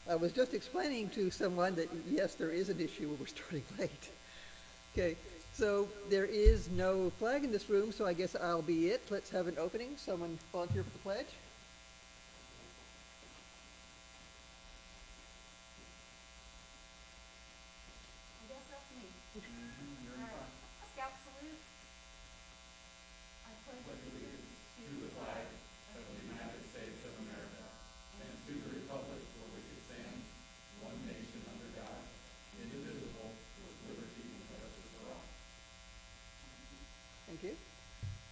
I was just explaining to someone that yes, there is an issue where we're starting late. Okay, so there is no flag in this room, so I guess I'll be it. Let's have an opening. Someone volunteer for the pledge? I guess that's me. All right. Scout salute. I pledge allegiance to the flag of the United States of America and to the republic for which it stands, one nation under God, indivisible, with liberty and justice for all. Thank you.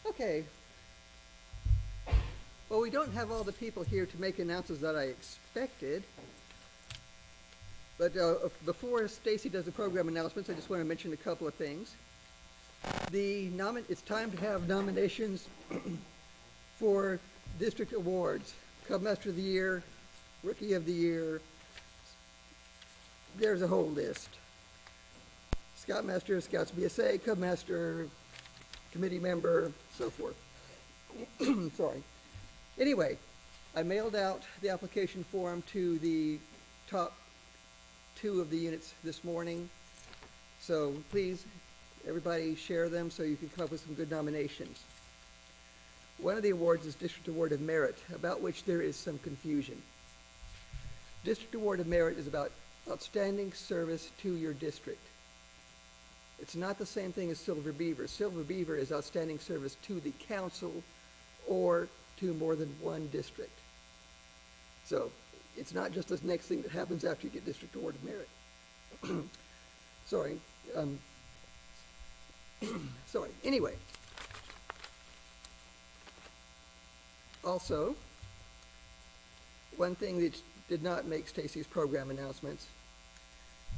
Okay. Well, we don't have all the people here to make announcements that I expected. But before Stacy does the program announcements, I just want to mention a couple of things. It's time to have nominations for district awards. Cubmaster of the Year, Rookie of the Year. There's a whole list. Scoutmaster, Scouts BSA, Cubmaster, committee member, so forth. Sorry. Anyway, I mailed out the application form to the top 2 of the units this morning. So please, everybody share them so you can come up with some good nominations. One of the awards is District Award of Merit, about which there is some confusion. District Award of Merit is about outstanding service to your district. It's not the same thing as Silver Beaver. Silver Beaver is outstanding service to the council or to more than one district. So it's not just this next thing that happens after you get District Award of Merit. Sorry. Sorry. Anyway. Also, one thing that did not make Stacy's program announcements,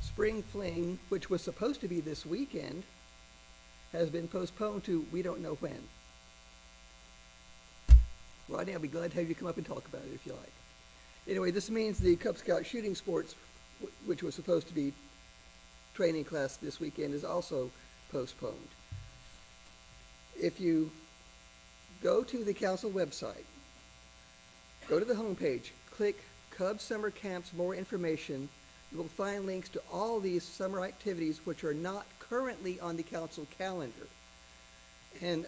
Spring Fling, which was supposed to be this weekend, has been postponed to we don't know when. Rodney, I'll be glad to have you come up and talk about it if you like. Anyway, this means the Cub Scout shooting sports, which was supposed to be training class this weekend, is also postponed. If you go to the council website, go to the homepage, click Cub Summer Camps, more information, you will find links to all these summer activities which are not currently on the council calendar. And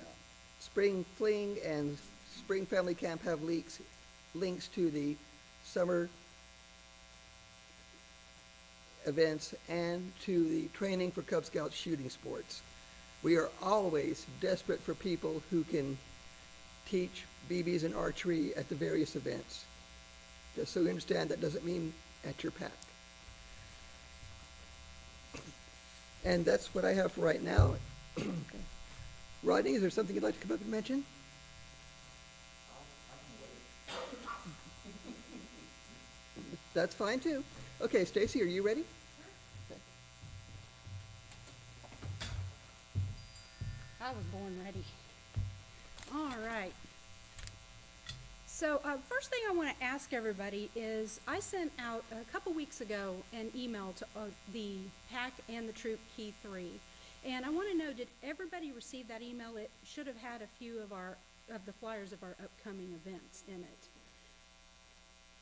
Spring Fling and Spring Family Camp have links to the summer events and to the training for Cub Scout shooting sports. We are always desperate for people who can teach BBs and archery at the various events. Just so you understand, that doesn't mean at your pack. And that's what I have for right now. Rodney, is there something you'd like to come up and mention? That's fine too. Okay, Stacy, are you ready? Okay. I was born ready. All right. So first thing I want to ask everybody is I sent out a couple weeks ago an email to the PAC and the Troop Key 3. And I want to know, did everybody receive that email? It should have had a few of the flyers of our upcoming events in it.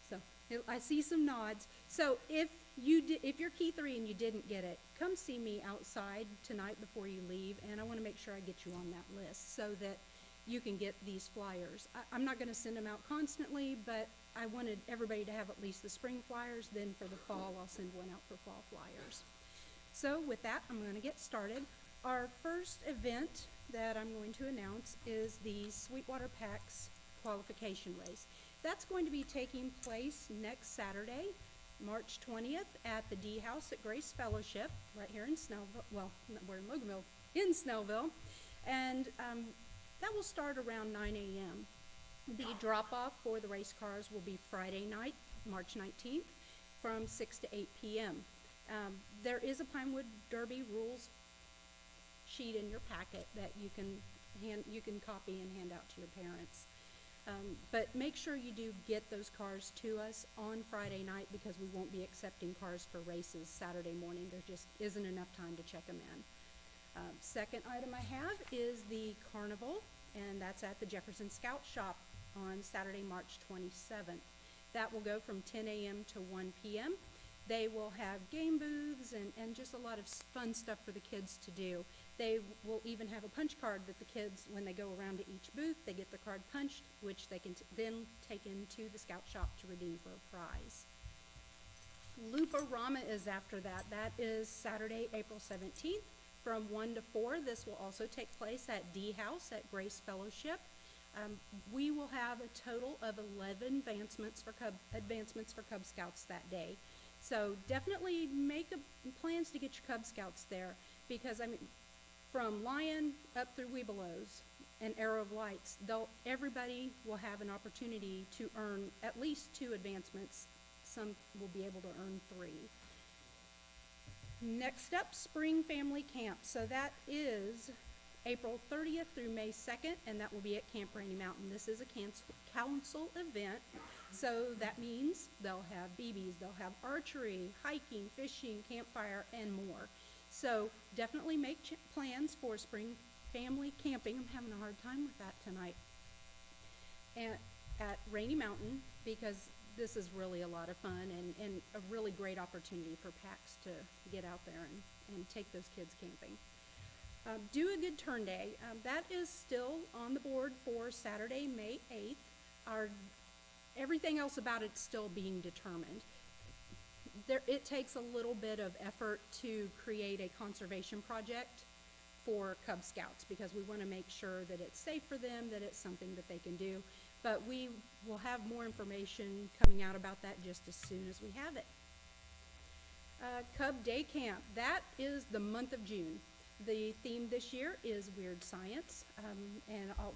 So I see some nods. So if you're Key 3 and you didn't get it, come see me outside tonight before you leave, and I want to make sure I get you on that list so that you can get these flyers. I'm not going to send them out constantly, but I wanted everybody to have at least the spring flyers. Then for the fall, I'll send one out for fall flyers. So with that, I'm going to get started. Our first event that I'm going to announce is the Sweetwater PAC's qualification race. That's going to be taking place next Saturday, March 20th at the D House at Grace Fellowship, right here in Snellville. Well, we're in Loganville, in Snellville. And that will start around 9 a.m. The drop-off for the race cars will be Friday night, March 19th, from 6 to 8 p.m. There is a Pinewood Derby rules sheet in your packet that you can copy and hand out to your parents. But make sure you do get those cars to us on Friday night because we won't be accepting cars for races Saturday morning. There just isn't enough time to check them in. Second item I have is the carnival, and that's at the Jefferson Scout Shop on Saturday, March 27th. That will go from 10 a.m. to 1 p.m. They will have game booths and just a lot of fun stuff for the kids to do. They will even have a punch card that the kids, when they go around to each booth, they get the card punched, which they can then take into the scout shop to redeem for a prize. Looparama is after that. That is Saturday, April 17th from 1 to 4. This will also take place at D House at Grace Fellowship. We will have a total of 11 advancements for Cub Scouts that day. So definitely make plans to get your Cub Scouts there, because I mean, from Lion up through Webelos and Arrow of Lights, everybody will have an opportunity to earn at least 2 advancements. Some will be able to earn 3. Next up, Spring Family Camp. So that is April 30th through May 2nd, and that will be at Camp Rainy Mountain. This is a council event, so that means they'll have BBs, they'll have archery, hiking, fishing, campfire, and more. So definitely make plans for spring family camping. I'm having a hard time with that tonight. And at Rainy Mountain, because this is really a lot of fun and a really great opportunity for PACs to get out there and take those kids camping. Do a Good Turn Day. That is still on the board for Saturday, May 8th. Everything else about it's still being determined. It takes a little bit of effort to create a conservation project for Cub Scouts, because we want to make sure that it's safe for them, that it's something that they can do. But we will have more information coming out about that just as soon as we have it. Cub Day Camp. That is the month of June. The theme this year is Weird Science, and I'll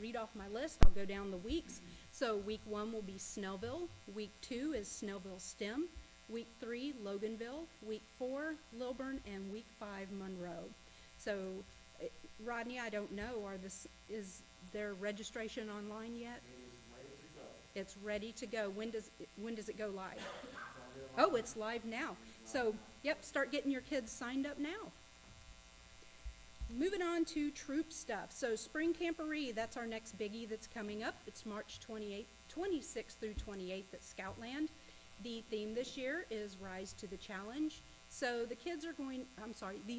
read off my list. I'll go down the weeks. So week 1 will be Snellville. Week 2 is Snellville STEM. Week 3, Loganville. Week 4, Lilburn, and week 5, Monroe. So, Rodney, I don't know, is there registration online yet? It's ready to go. When does it go live? Oh, it's live now. So, yep, start getting your kids signed up now. Moving on to troop stuff. So Spring Camporee, that's our next biggie that's coming up. It's March 26th through 28th at Scoutland. The theme this year is Rise to the Challenge. So the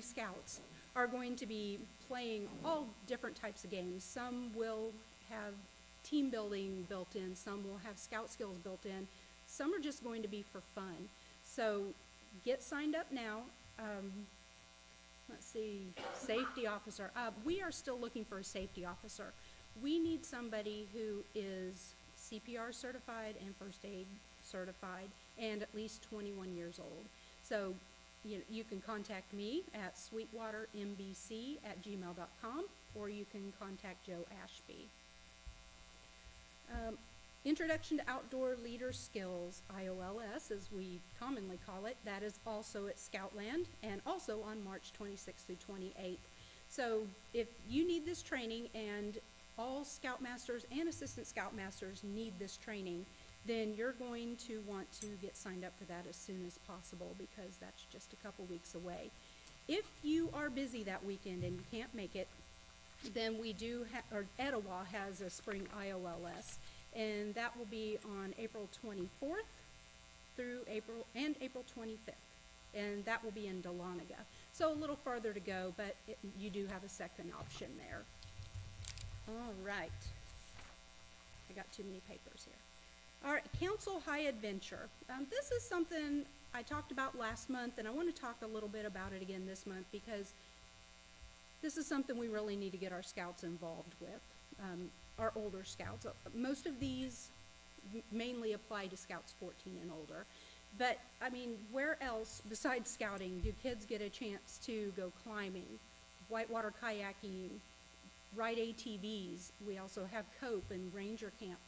Scouts are going to be playing all different types of games. Some will have team building built in, some will have scout skills built in, some are just going to be for fun. So get signed up now. Let's see, safety officer. We are still looking for a safety officer. We need somebody who is CPR certified and first aid certified and at least 21 years old. So you can contact me at sweetwatermbc@gmail.com, or you can contact Joe Ashby. Introduction to Outdoor Leader Skills, IOLS, as we commonly call it. That is also at Scoutland and also on March 26th through 28th. So if you need this training, and all Scoutmasters and Assistant Scoutmasters need this training, then you're going to want to get signed up for that as soon as possible, because that's just a couple weeks away. If you are busy that weekend and you can't make it, then we do Etowah has a spring IOLS, and that will be on April 24th through April 25th, and that will be in Dahlonega. So a little farther to go, but you do have a second option there. All right. I got too many papers here. All right, Council High Adventure. This is something I talked about last month, and I want to talk a little bit about it again this month, because this is something we really need to get our scouts involved with, our older scouts. Most of these mainly apply to scouts 14 and older. But, I mean, where else besides scouting do kids get a chance to go climbing, whitewater kayaking, ride ATVs? We also have COPE and Ranger Camp.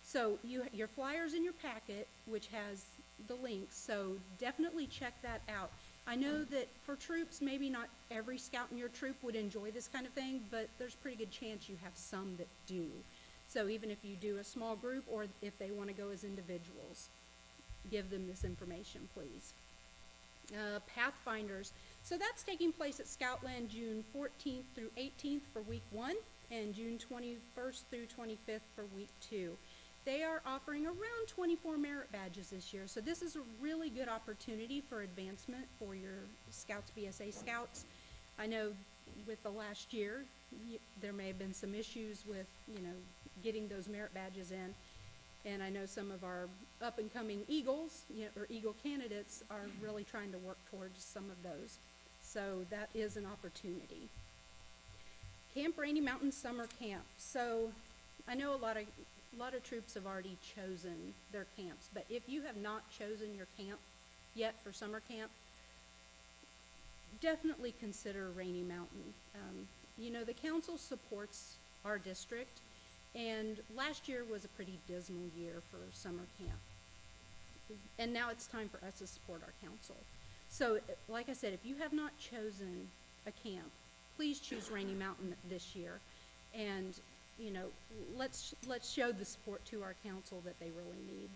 So your flyer's in your packet, which has the links, so definitely check that out. I know that for troops, maybe not every scout in your troop would enjoy this kind of thing, but there's a pretty good chance you have some that do. So even if you do a small group, or if they want to go as individuals, give them this information, please. Pathfinders. So that's taking place at Scoutland June 14th through 18th for week 1, and June 21st through 25th for week 2. They are offering around 24 merit badges this year. So this is a really good opportunity for advancement for your Scouts, BSA Scouts. I know with the last year, there may have been some issues with, getting those merit badges in. And I know some of our up-and-coming Eagles, or Eagle candidates are really trying to work towards some of those. So that is an opportunity. Camp Rainy Mountain Summer Camp. So I know a lot of troops have already chosen their camps, but if you have not chosen your camp yet for summer camp, definitely consider Rainy Mountain. The council supports our district, and last year was a pretty dismal year for summer camp. And now it's time for us to support our council. So, like I said, if you have not chosen a camp, please choose Rainy Mountain this year. And, let's show the support to our council that they really need.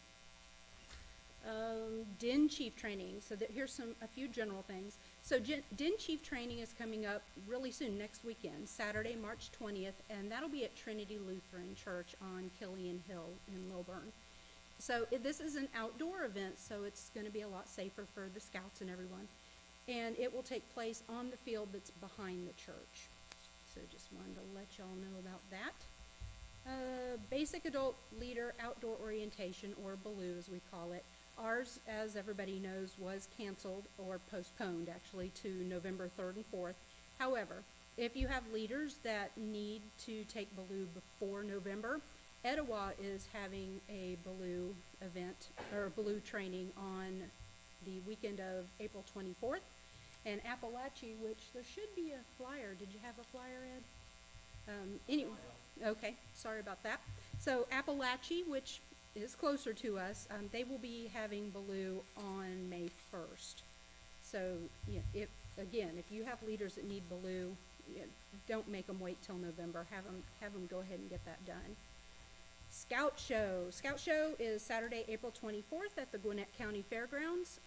DIN Chief Training. So here's a few general things. So DIN Chief Training is coming up really soon, next weekend, Saturday, March 20th, and that'll be at Trinity Lutheran Church on Killian Hill in Lilburn. So this is an outdoor event, so it's going to be a lot safer for the Scouts and everyone. And it will take place on the field that's behind the church. So just wanted to let y'all know about that. Basic Adult Leader Outdoor Orientation, or BALOO as we call it. Ours, as everybody knows, was canceled or postponed actually to November 3rd and 4th. However, if you have leaders that need to take BALOO before November, Etowah is having a BALOO event or BALOO training on the weekend of April 24th. And Appalachia, which there should be a flyer. Did you have a flyer, Ed? Anyway, okay, sorry about that. So Appalachia, which is closer to us, they will be having BALOO on May 1st. So, if you have leaders that need BALOO, don't make them wait till November. Have them go ahead and get that done. Scout Show. Scout Show is Saturday, April 24th at the Gwinnett County Fairgrounds.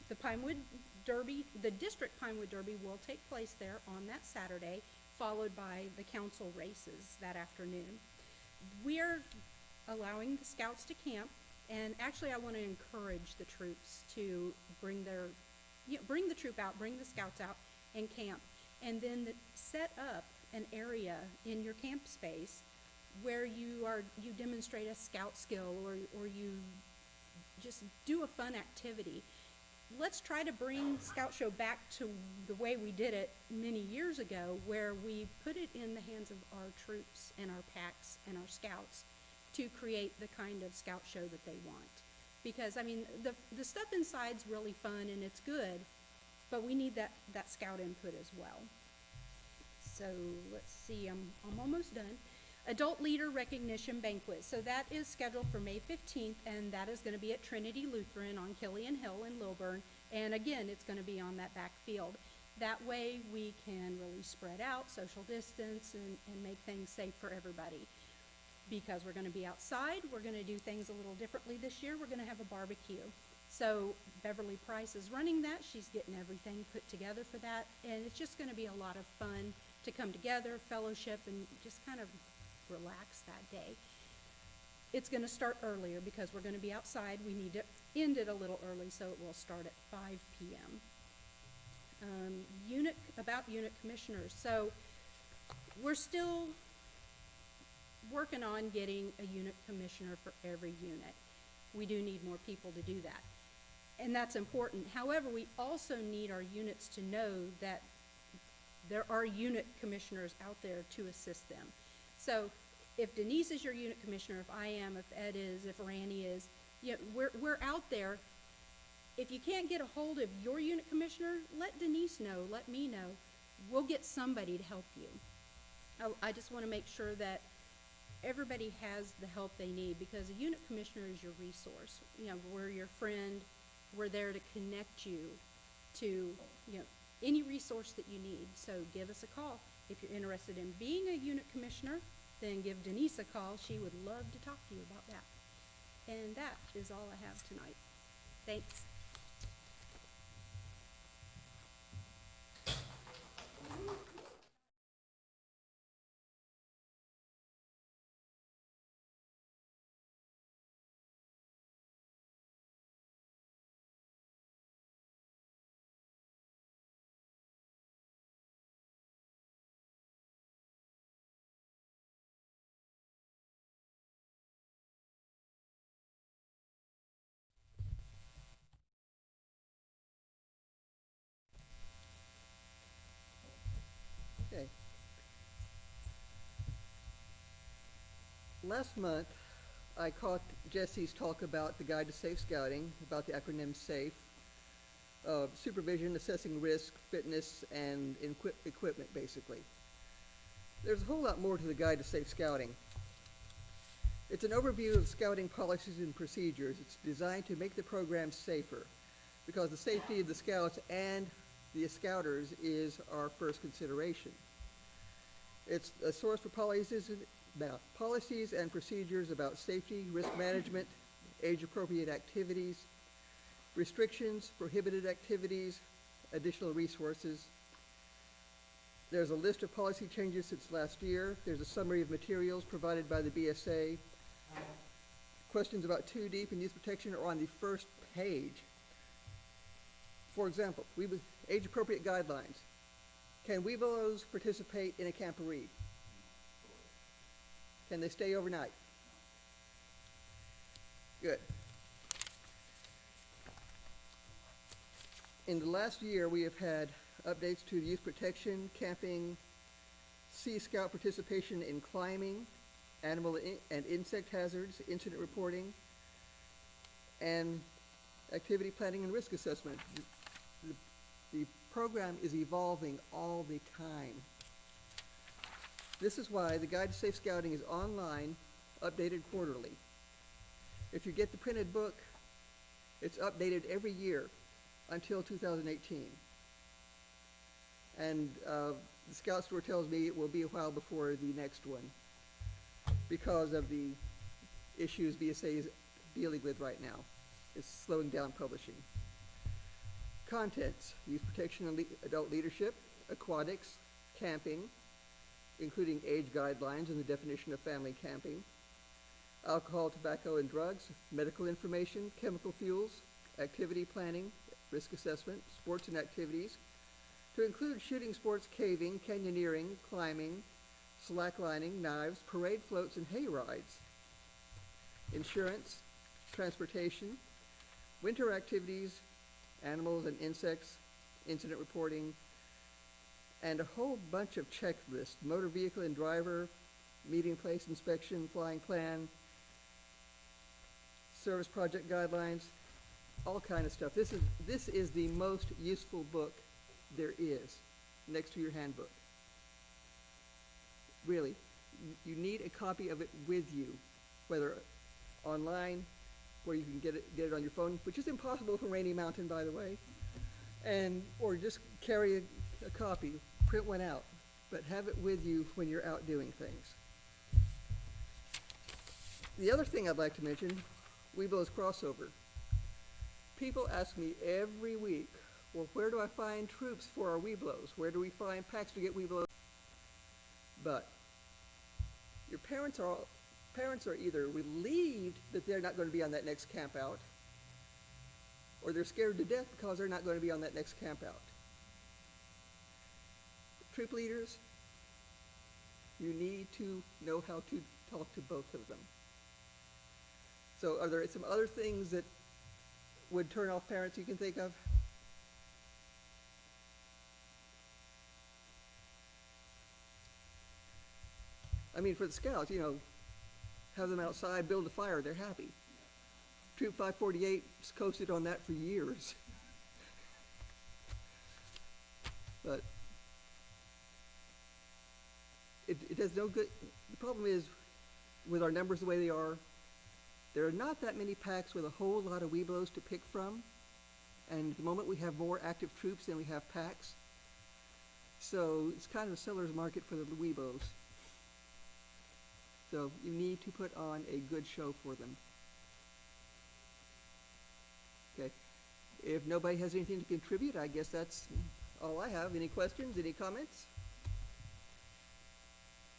The Pinewood Derby, the District Pinewood Derby will take place there on that Saturday, followed by the council races that afternoon. We are allowing the Scouts to camp, and actually I want to encourage the troops to bring the troop out, bring the Scouts out and camp, and then set up an area in your camp space where you demonstrate a scout skill, or you just do a fun activity. Let's try to bring Scout Show back to the way we did it many years ago, where we put it in the hands of our troops and our packs and our scouts to create the kind of Scout Show that they want. Because, the stuff inside's really fun and it's good, but we need that scout input as well. So let's see, I'm almost done. Adult Leader Recognition Banquet. So that is scheduled for May 15th, and that is going to be at Trinity Lutheran on Killian Hill in Lilburn. And again, it's going to be on that back field. That way we can really spread out, social distance, and make things safe for everybody. Because we're going to be outside, we're going to do things a little differently this year. We're going to have a barbecue. So Beverly Price is running that. She's getting everything put together for that. And it's just going to be a lot of fun to come together, fellowship, and just kind of relax that day. It's going to start earlier because we're going to be outside. We need to end it a little early, so it will start at 5 p.m. Unit commissioners. So we're still working on getting a unit commissioner for every unit. We do need more people to do that, and that's important. However, we also need our units to know that there are unit commissioners out there to assist them. So if Denise is your unit commissioner, if I am, if Ed is, if Randy is, we're out there. If you can't get a hold of your unit commissioner, let Denise know, let me know. We'll get somebody to help you. I just want to make sure that everybody has the help they need, because a unit commissioner is your resource. We're your friend. We're there to connect you to, any resource that you need. So give us a call. If you're interested in being a unit commissioner, then give Denise a call. She would love to talk to you about that. And that is all I have tonight. Thanks. last month, I caught Jesse's talk about the Guide to Safe Scouting, about the acronym SAFE, supervision, assessing risk, fitness, and equipment, basically. There's a whole lot more to the Guide to Safe Scouting. It's an overview of scouting policies and procedures. It's designed to make the program safer, because the safety of the scouts and the scouters is our first consideration. It's a source for policies and procedures about safety, risk management, age-appropriate activities, restrictions, prohibited activities, additional resources. There's a list of policy changes since last year. There's a summary of materials provided by the BSA. Questions about 2D and youth protection are on the first page. For example, age-appropriate guidelines. Can Webelos participate in a camporee? Can they stay overnight? Good. In the last year, we have had updates to youth protection, camping, Sea Scout participation in climbing, animal and insect hazards, incident reporting, and activity planning and risk assessment. The program is evolving all the time. This is why the Guide to Safe Scouting is online, updated quarterly. If you get the printed book, it's updated every year until 2018. And the Scout Store tells me it will be a while before the next one because of the issues BSA is dealing with right now. It's slowing down publishing. Contents: youth protection and adult leadership, aquatics, camping, including age guidelines and the definition of family camping, alcohol, tobacco, and drugs, medical information, chemical fuels, activity planning, risk assessment, sports and activities, to include shooting sports, caving, canyoneering, climbing, slacklining, knives, parade floats, and hay rides, insurance, transportation, winter activities, animals and insects, incident reporting, and a whole bunch of checklists: motor vehicle and driver, meeting place inspection, flying plan, service project guidelines, all kind of stuff. This is the most useful book there is, next to your handbook. Really, you need a copy of it with you, whether online, where you can get it on your phone, which is impossible from Rainy Mountain, by the way, or just carry a copy, print one out, but have it with you when you're out doing things. The other thing I'd like to mention, Webelos crossover. People ask me every week, well, where do I find troops for our Webelos? Where do we find packs to get Webelos? But your parents are either relieved that they're not going to be on that next camp out, or they're scared to death because they're not going to be on that next camp out. Troop leaders, you need to know how to talk to both of them. So are there some other things that would turn off parents you can think of? I mean, for the Scouts, have them outside, build a fire, they're happy. Troop 548's coasted on that for years. But it does no good. The problem is, with our numbers the way they are, there are not that many packs with a whole lot of Webelos to pick from. And at the moment we have more active troops than we have packs. So it's kind of a seller's market for the Webelos. So you need to put on a good show for them. Okay. If nobody has anything to contribute, I guess that's all I have. Any questions? Any comments?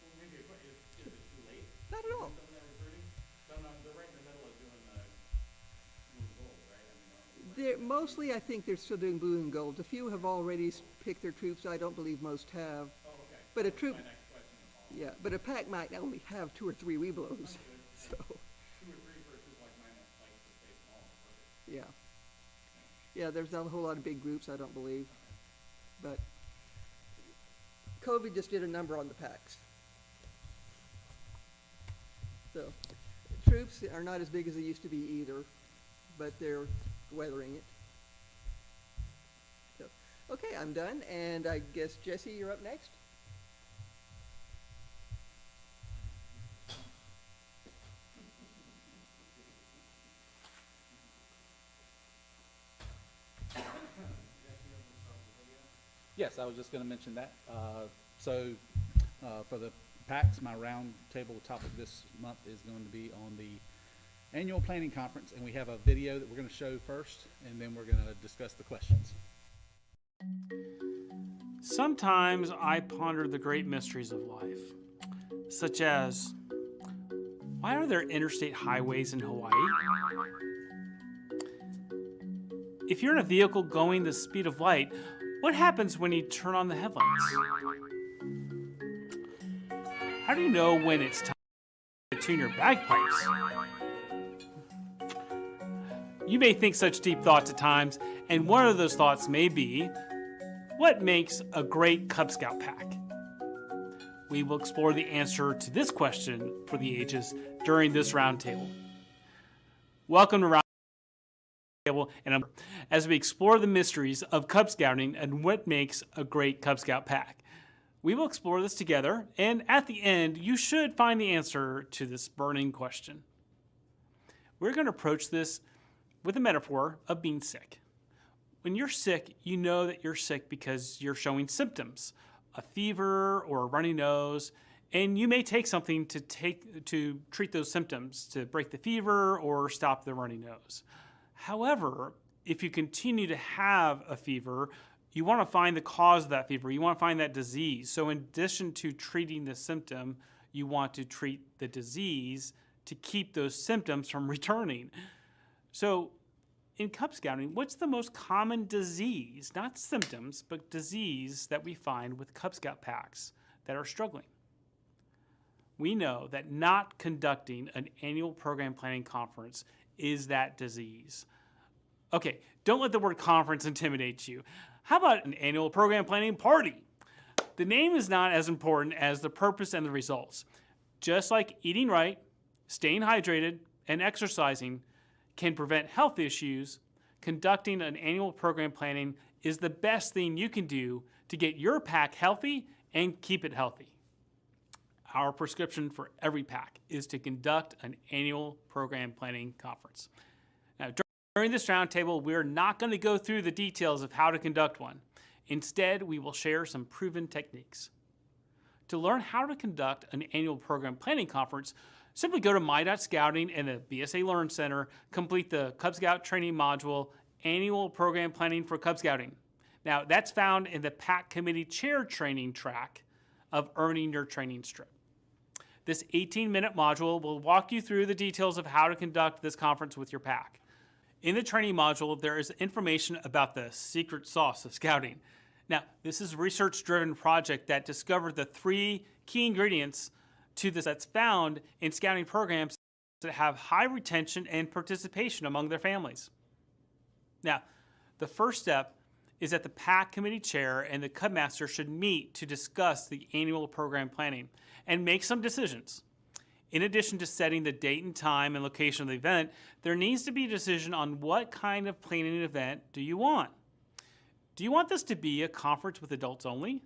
Well, maybe is it too late? Not at all. Some of that recruiting? They're right in the middle of doing blue and gold, right? Mostly, I think they're still doing blue and gold. A few have already picked their troops. I don't believe most have. Oh, okay. But a That's troop, my next question to follow. yeah, but a pack might only have 2 or 3 Webelos. So, 2 or 3 for a troop like mine that likes to stay small. Perfect. yeah. Yeah, there's not a whole lot of big groups, I don't believe. But COVID just did a number on the packs. So, troops are not as big as they used to be either, but they're weathering it. So, okay, I'm done, and I guess Jesse, you're up next. Yes, I was just going to mention that. For the PACs, my roundtable topic this month is going to be on the annual planning conference, and we have a video that we're going to show first, and then we're going to discuss the questions. Sometimes I ponder the great mysteries of life, such as, why are there interstate highways in Hawaii? If you're in a vehicle going the speed of light, what happens when you turn on the headlights? How do you know when it's time to tune your bagpipes? You may think such deep thoughts at times, and one of those thoughts may be, what makes a great Cub Scout pack? We will explore the answer to this question for the ages during this roundtable. Welcome to Roundtable, and as we explore the mysteries of Cub Scouting and what makes a great Cub Scout pack. We will explore this together, and at the end, you should find the answer to this burning question. We're going to approach this with a metaphor of being sick. When you're sick, you know that you're sick because you're showing symptoms, a fever or a runny nose, and you may take something to treat those symptoms, to break the fever or stop the runny nose. However, if you continue to have a fever, you want to find the cause of that fever. You want to find that disease. So in addition to treating the symptom, you want to treat the disease to keep those symptoms from returning. So in Cub Scouting, what's the most common disease, not symptoms, but disease that we find with Cub Scout packs that are struggling? We know that not conducting an annual program planning conference is that disease. Okay, don't let the word conference intimidate you. How about an annual program planning party? The name is not as important as the purpose and the results. Just like eating right, staying hydrated, and exercising can prevent health issues, conducting an annual program planning is the best thing you can do to get your pack healthy and keep it healthy. Our prescription for every pack is to conduct an annual program planning conference. Now, during this roundtable, we're not going to go through the details of how to conduct one. Instead, we will share some proven techniques. To learn how to conduct an annual program planning conference, simply go to My.Scouting in the BSA Learn Center, complete the Cub Scout training module, Annual Program Planning for Cub Scouting. Now, that's found in the PAC Committee Chair training track of Earning Your Training Strip. This 18-minute module will walk you through the details of how to conduct this conference with your pack. In the training module, there is information about the secret sauce of scouting. Now, this is a research-driven project that discovered the 3 key ingredients to this that's found in scouting programs that have high retention and participation among their families. Now, the first step is that the PAC committee chair and the Cub Master should meet to discuss the annual program planning and make some decisions. In addition to setting the date and time and location of the event, there needs to be a decision on what kind of planning event do you want. Do you want this to be a conference with adults only?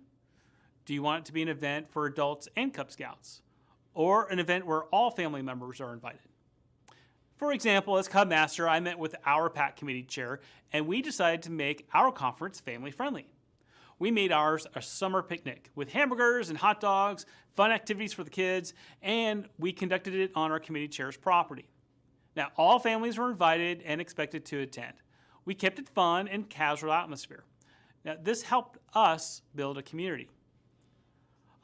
Do you want it to be an event for adults and Cub Scouts? Or an event where all family members are invited? For example, as Cub Master, I met with our PAC committee chair, and we decided to make our conference family friendly. We made ours a summer picnic with hamburgers and hot dogs, fun activities for the kids, and we conducted it on our committee chair's property. Now, all families were invited and expected to attend. We kept it fun and casual atmosphere. Now, this helped us build a community.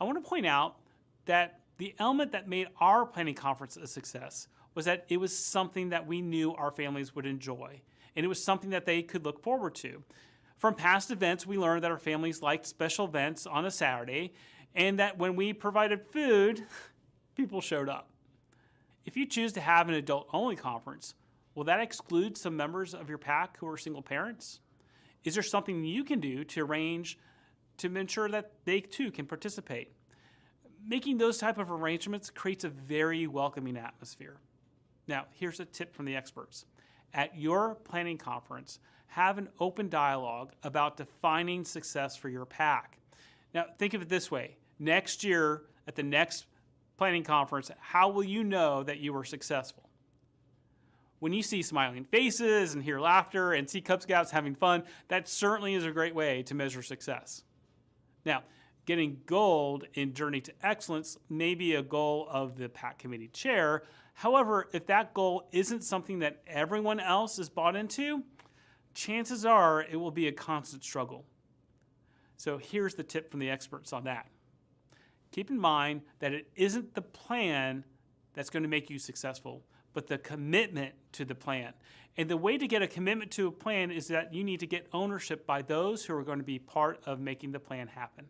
I want to point out that the element that made our planning conference a success was that it was something that we knew our families would enjoy, and it was something that they could look forward to. From past events, we learned that our families liked special events on a Saturday, and that when we provided food, people showed up. If you choose to have an adult-only conference, will that exclude some members of your PAC who are single parents? Is there something you can do to arrange to ensure that they too can participate? Making those type of arrangements creates a very welcoming atmosphere. Now, here's a tip from the experts. At your planning conference, have an open dialogue about defining success for your PAC. Now, think of it this way. Next year, at the next planning conference, how will you know that you were successful? When you see smiling faces and hear laughter and see Cub Scouts having fun, that certainly is a great way to measure success. Now, getting gold in Journey to Excellence may be a goal of the PAC committee chair. However, if that goal isn't something that everyone else is bought into, chances are it will be a constant struggle. So here's the tip from the experts on that. Keep in mind that it isn't the plan that's going to make you successful, but the commitment to the plan. And the way to get a commitment to a plan is that you need to get ownership by those who are going to be part of making the plan happen.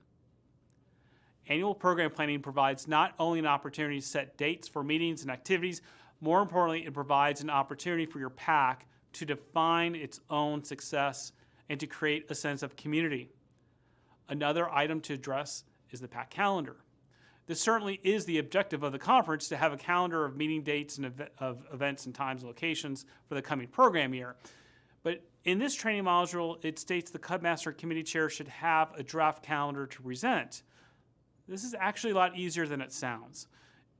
Annual program planning provides not only an opportunity to set dates for meetings and activities, more importantly, it provides an opportunity for your PAC to define its own success and to create a sense of community. Another item to address is the PAC calendar. This certainly is the objective of the conference, to have a calendar of meeting dates and of events and times and locations for the coming program year. But in this training module, it states the Cub Master Committee Chair should have a draft calendar to present. This is actually a lot easier than it sounds.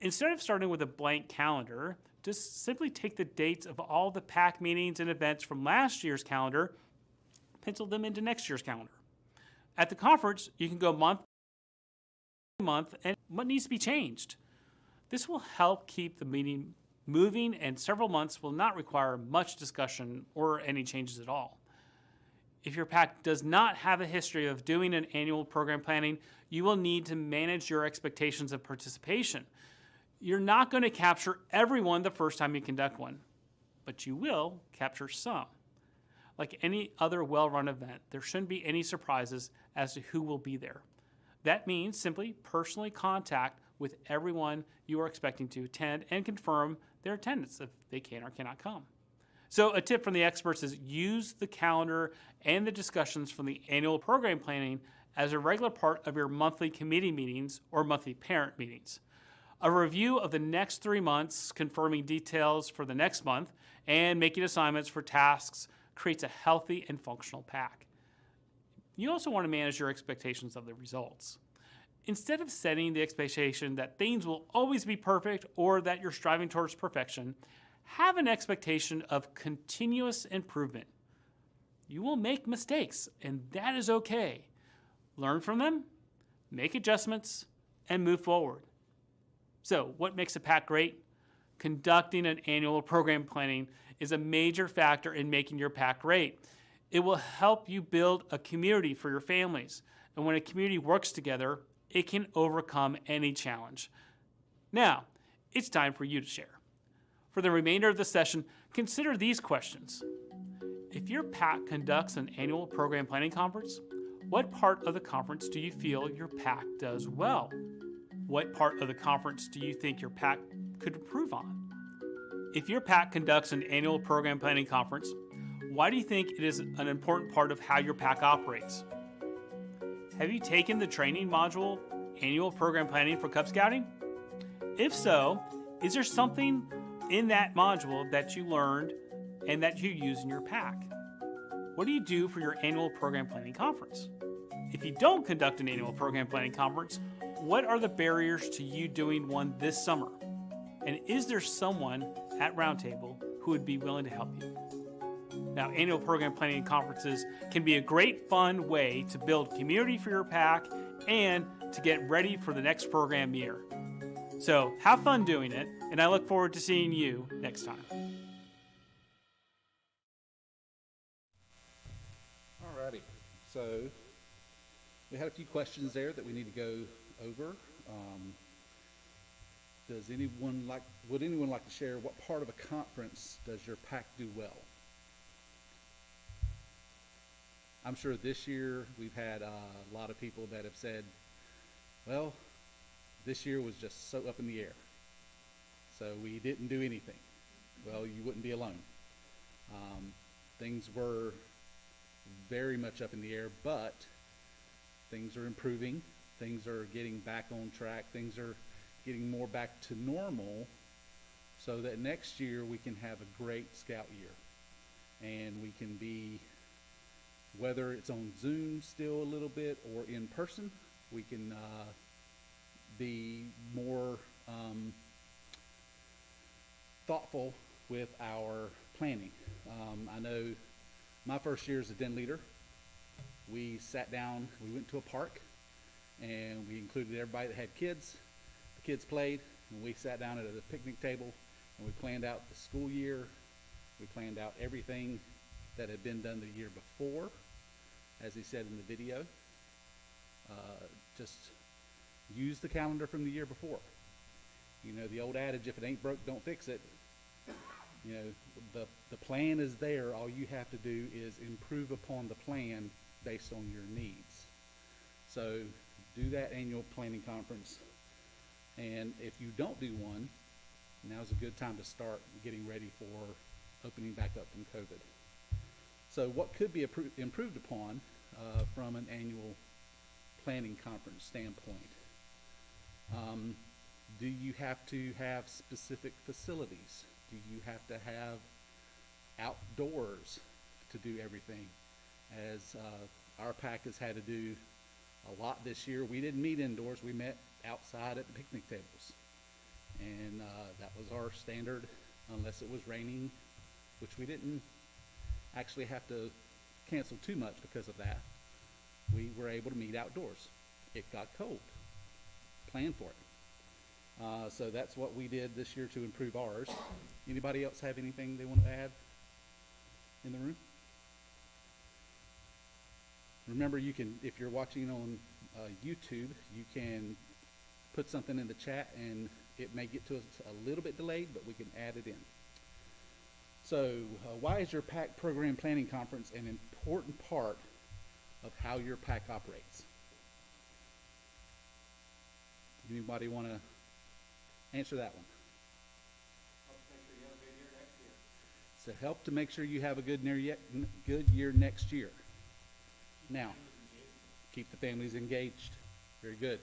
Instead of starting with a blank calendar, just simply take the dates of all the PAC meetings and events from last year's calendar, pencil them into next year's calendar. At the conference, you can go month by month and what needs to be changed. This will help keep the meeting moving, and several months will not require much discussion or any changes at all. If your PAC does not have a history of doing an annual program planning, you will need to manage your expectations of participation. You're not going to capture everyone the first time you conduct one, but you will capture some. Like any other well-run event, there shouldn't be any surprises as to who will be there. That means simply personally contact with everyone you are expecting to attend and confirm their attendance if they can or cannot come. So a tip from the experts is use the calendar and the discussions from the annual program planning as a regular part of your monthly committee meetings or monthly parent meetings. A review of the next 3 months, confirming details for the next month, and making assignments for tasks creates a healthy and functional PAC. You also want to manage your expectations of the results. Instead of setting the expectation that things will always be perfect or that you're striving towards perfection, have an expectation of continuous improvement. You will make mistakes, and that is okay. Learn from them, make adjustments, and move forward. So, what makes a PAC great? Conducting an annual program planning is a major factor in making your PAC great. It will help you build a community for your families, and when a community works together, it can overcome any challenge. Now, it's time for you to share. For the remainder of the session, consider these questions. If your PAC conducts an annual program planning conference, what part of the conference do you feel your PAC does well? What part of the conference do you think your PAC could improve on? If your PAC conducts an annual program planning conference, why do you think it is an important part of how your PAC operates? Have you taken the training module, Annual Program Planning for Cub Scouting? If so, is there something in that module that you learned and that you use in your PAC? What do you do for your annual program planning conference? If you don't conduct an annual program planning conference, what are the barriers to you doing one this summer? And is there someone at Roundtable who would be willing to help you? Now, annual program planning conferences can be a great, fun way to build community for your PAC and to get ready for the next program year. So have fun doing it, and I look forward to seeing you next time. Alrighty, so we had a few questions there that we need to go over. Would anyone like to share what part of a conference does your PAC do well? I'm sure this year we've had a lot of people that have said, well, this year was just so up in the air. So we didn't do anything. Well, you wouldn't be alone. Things were very much up in the air, but things are improving. things are getting back on track, things are getting more back to normal, so that next year we can have a great scout year. And we can be, whether it's on Zoom still a little bit or in person, we can be more thoughtful with our planning. I know my first year as a den leader, we sat down, we went to a park, and we included everybody that had kids. The kids played, and we sat down at a picnic table, and we planned out the school year. We planned out everything that had been done the year before, as he said in the video. Just use the calendar from the year before. You know, the old adage, if it ain't broke, don't fix it. You know, the plan is there. All you have to do is improve upon the plan based on your needs. So do that annual planning conference. And if you don't do one, now's a good time to start getting ready for opening back up from COVID. So what could be improved upon from an annual planning conference standpoint? Do you have to have specific facilities? Do you have to have outdoors to do everything? As our pack has had to do a lot this year. We didn't meet indoors, we met outside at the picnic tables. And that was our standard, unless it was raining, which we didn't actually have to cancel too much because of that. We were able to meet outdoors. It got cold. Plan for it. So that's what we did this year to improve ours. Anybody else have anything they want to add in the room? Remember, you can, if you're watching on YouTube, you can put something in the chat, and it may get to us a little bit delayed, but we can add it in. So why is your PAC program planning conference an important part of how your PAC operates? Anybody want to answer that one? Help to make sure you have a good year next year. So help to make sure you have a good year next year. Now, keep the families engaged. Very good.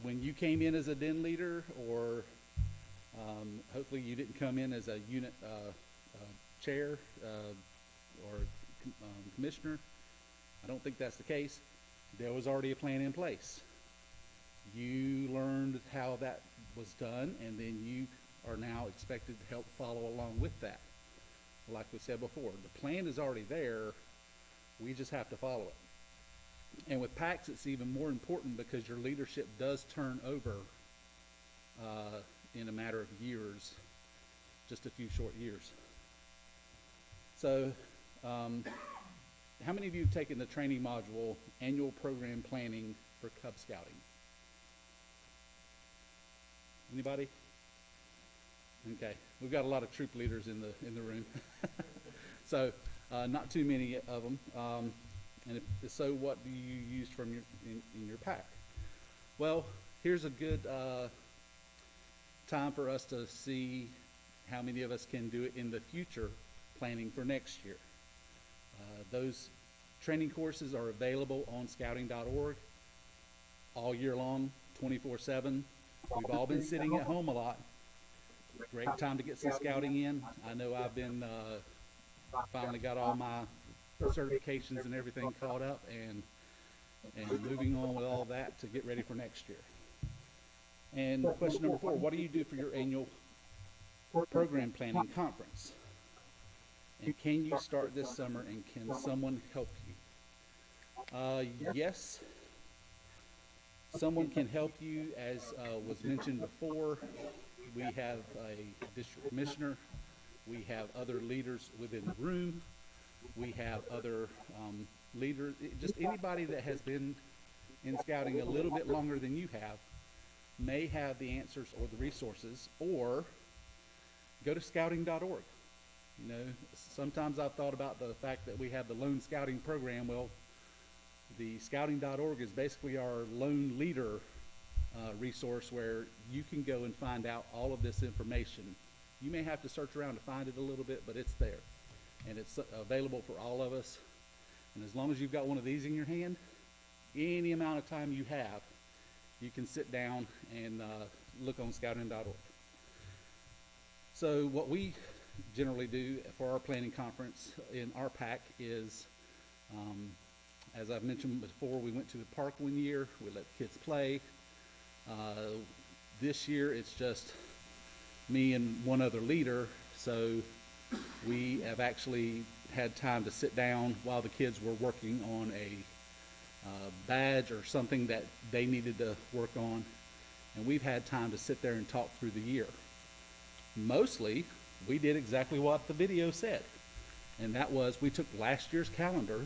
When you came in as a den leader, or hopefully you didn't come in as a unit chair or commissioner, I don't think that's the case. There was already a plan in place. You learned how that was done, and then you are now expected to help follow along with that. Like we said before, the plan is already there. We just have to follow it. And with PACs, it's even more important because your leadership does turn over in a matter of years, just a few short years. So, how many of you have taken the training module, Annual Program Planning for Cub Scouting? Anybody? Okay, we've got a lot of troop leaders in the room. So, not too many of them. And if so, what do you use from in your pack? Well, here's a good time for us to see how many of us can do it in the future, planning for next year. Those training courses are available on scouting.org all year long, 24/7. We've all been sitting at home a lot. Great time to get some scouting in. I know I've been finally got all my certifications and everything caught up, and moving on with all that to get ready for next year. And question number 4, what do you do for your annual program planning conference? And can you start this summer, and can someone help you? Yes, someone can help you. As was mentioned before, we have a district commissioner, we have other leaders within the room, we have other leaders, just anybody that has been in scouting a little bit longer than you have may have the answers or the resources, or go to scouting.org. You know, sometimes I've thought about the fact that we have the lone scouting program. Well, the scouting.org is basically our lone leader resource, where you can go and find out all of this information. You may have to search around to find it a little bit, but it's there, and it's available for all of us. And as long as you've got one of these in your hand, any amount of time you have, you can sit down and look on scouting.org. So what we generally do for our planning conference in our pack is, as I've mentioned before, we went to the park one year, we let the kids play. This year it's just me and one other leader, so we have actually had time to sit down while the kids were working on a badge or something that they needed to work on, and we've had time to sit there and talk through the year. Mostly, we did exactly what the video said, and that was we took last year's calendar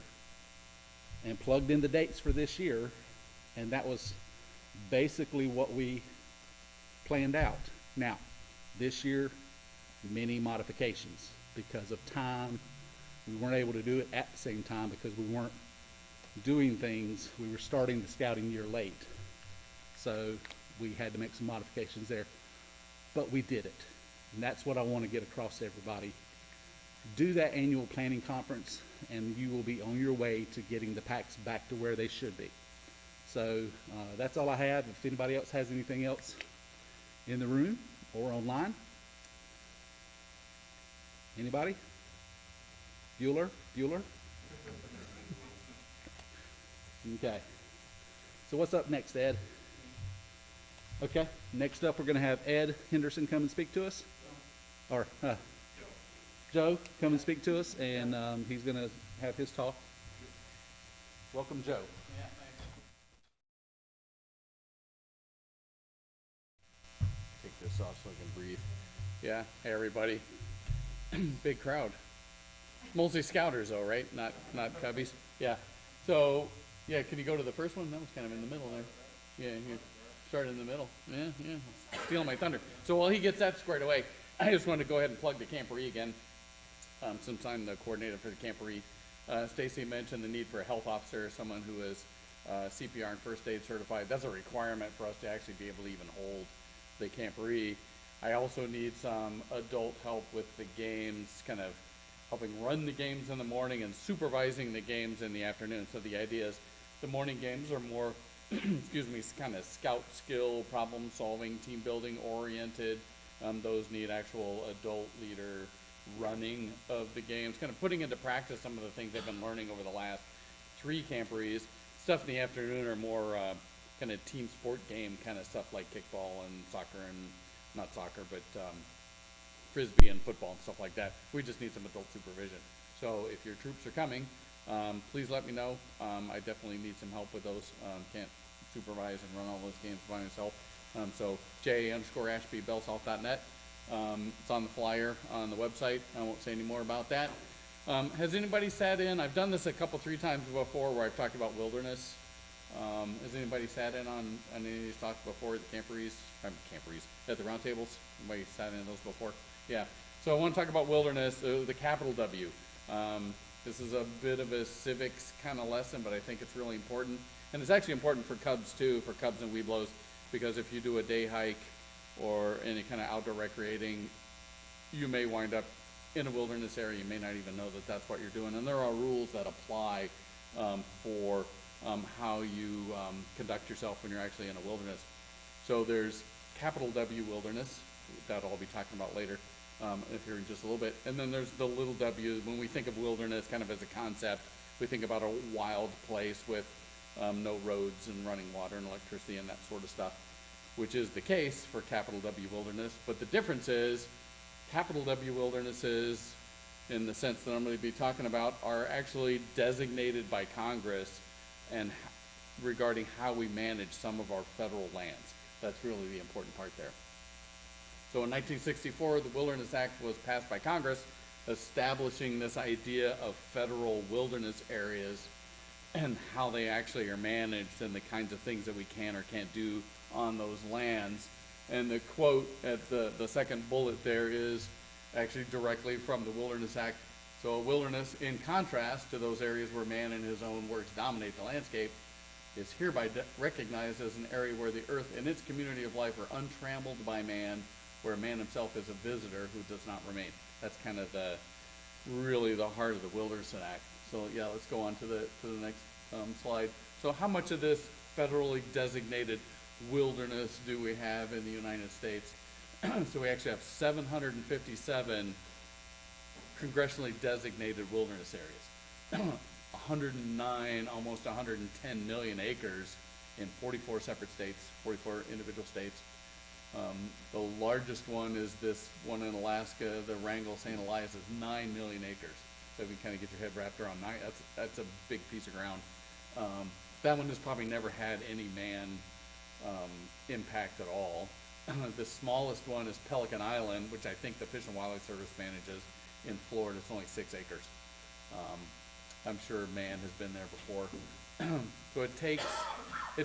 and plugged in the dates for this year, and that was basically what we planned out. Now, this year, many modifications because of time. We weren't able to do it at the same time because we weren't doing things. We were starting the scouting year late, so we had to make some modifications there, but we did it, and that's what I want to get across to everybody. Do that annual planning conference, and you will be on your way to getting the packs back to where they should be. So that's all I have. If anybody else has anything else in the room or online. Anybody? Bueller? Okay. So what's up next, Ed? Okay. Next up, we're going to have Ed Henderson come and speak to us. Or Joe come and speak to us, and he's going to have his talk. Welcome, Joe. Yeah, thanks. Take this off so I can breathe. Yeah, hey everybody. Big crowd. Mostly scouters though, right? Not cubbies. Yeah. So, yeah, can you go to the first one? That was kind of in the middle there. Yeah, you start in the middle. Yeah. Stealing my thunder. So while he gets that squared away, I just wanted to go ahead and plug the camporee again. Since I'm the coordinator for the camporee, Stacy mentioned the need for a health officer, someone who is CPR and first aid certified. That's a requirement for us to actually be able to even hold the camporee. I also need some adult help with the games, kind of helping run the games in the morning and supervising the games in the afternoon. So the idea is the morning games are more, excuse me, kind of scout skill, problem solving, team building oriented. Those need actual adult leader running of the games, kind of putting into practice some of the things they've been learning over the last 3 camporees. Stuff in the afternoon are more kind of team sport game kind of stuff like kickball and soccer and not soccer, but frisbee and football and stuff like that. We just need some adult supervision. So if your troops are coming, please let me know. I definitely need some help with those. Can't supervise and run all those games by myself. So j_ashby@bellsouth.net. It's on the flyer on the website. I won't say any more about that. Has anybody sat in? I've done this a couple, 3 times before where I've talked about wilderness. Has anybody sat in on any of these talks before at the camporees, at the roundtables? Anybody sat in those before? Yeah. So I want to talk about wilderness, the capital W. This is a bit of a civics kind of lesson, but I think it's really important. And it's actually important for Cubs too, for Cubs and Webelos, because if you do a day hike or any kind of outdoor recreating, you may wind up in a wilderness area. You may not even know that that's what you're doing. And there are rules that apply for how you conduct yourself when you're actually in a wilderness. So there's capital W wilderness, that I'll be talking about later here in just a little bit. And then there's the little w. When we think of wilderness kind of as a concept, we think about a wild place with no roads and running water and electricity and that sort of stuff, which is the case for capital W wilderness. But the difference is capital W wildernesses, in the sense that I'm going to be talking about, are actually designated by Congress and regarding how we manage some of our federal lands. That's really the important part there. So in 1964, the Wilderness Act was passed by Congress, establishing this idea of federal wilderness areas and how they actually are managed and the kinds of things that we can or can't do on those lands. And the quote at the second bullet there is actually directly from the Wilderness Act. So a wilderness, in contrast to those areas where man in his own words dominate the landscape, is hereby recognized as an area where the earth and its community of life are untrammeled by man, where man himself is a visitor who does not remain. That's kind of really the heart of the Wilderness Act. So yeah, let's go on to the next slide. So how much of this federally designated wilderness do we have in the United States? So we actually have 757 congressionally designated wilderness areas. 109, almost 110 million acres in 44 separate states, 44 individual states. The largest one is this one in Alaska, the Wrangell St. Elias, is 9 million acres. So if you kind of get your head wrapped around nine, that's a big piece of ground. That one has probably never had any man impact at all. The smallest one is Pelican Island, which I think the Fish and Wildlife Service manages in Florida. It's only 6 acres. I'm sure man has been there before. So it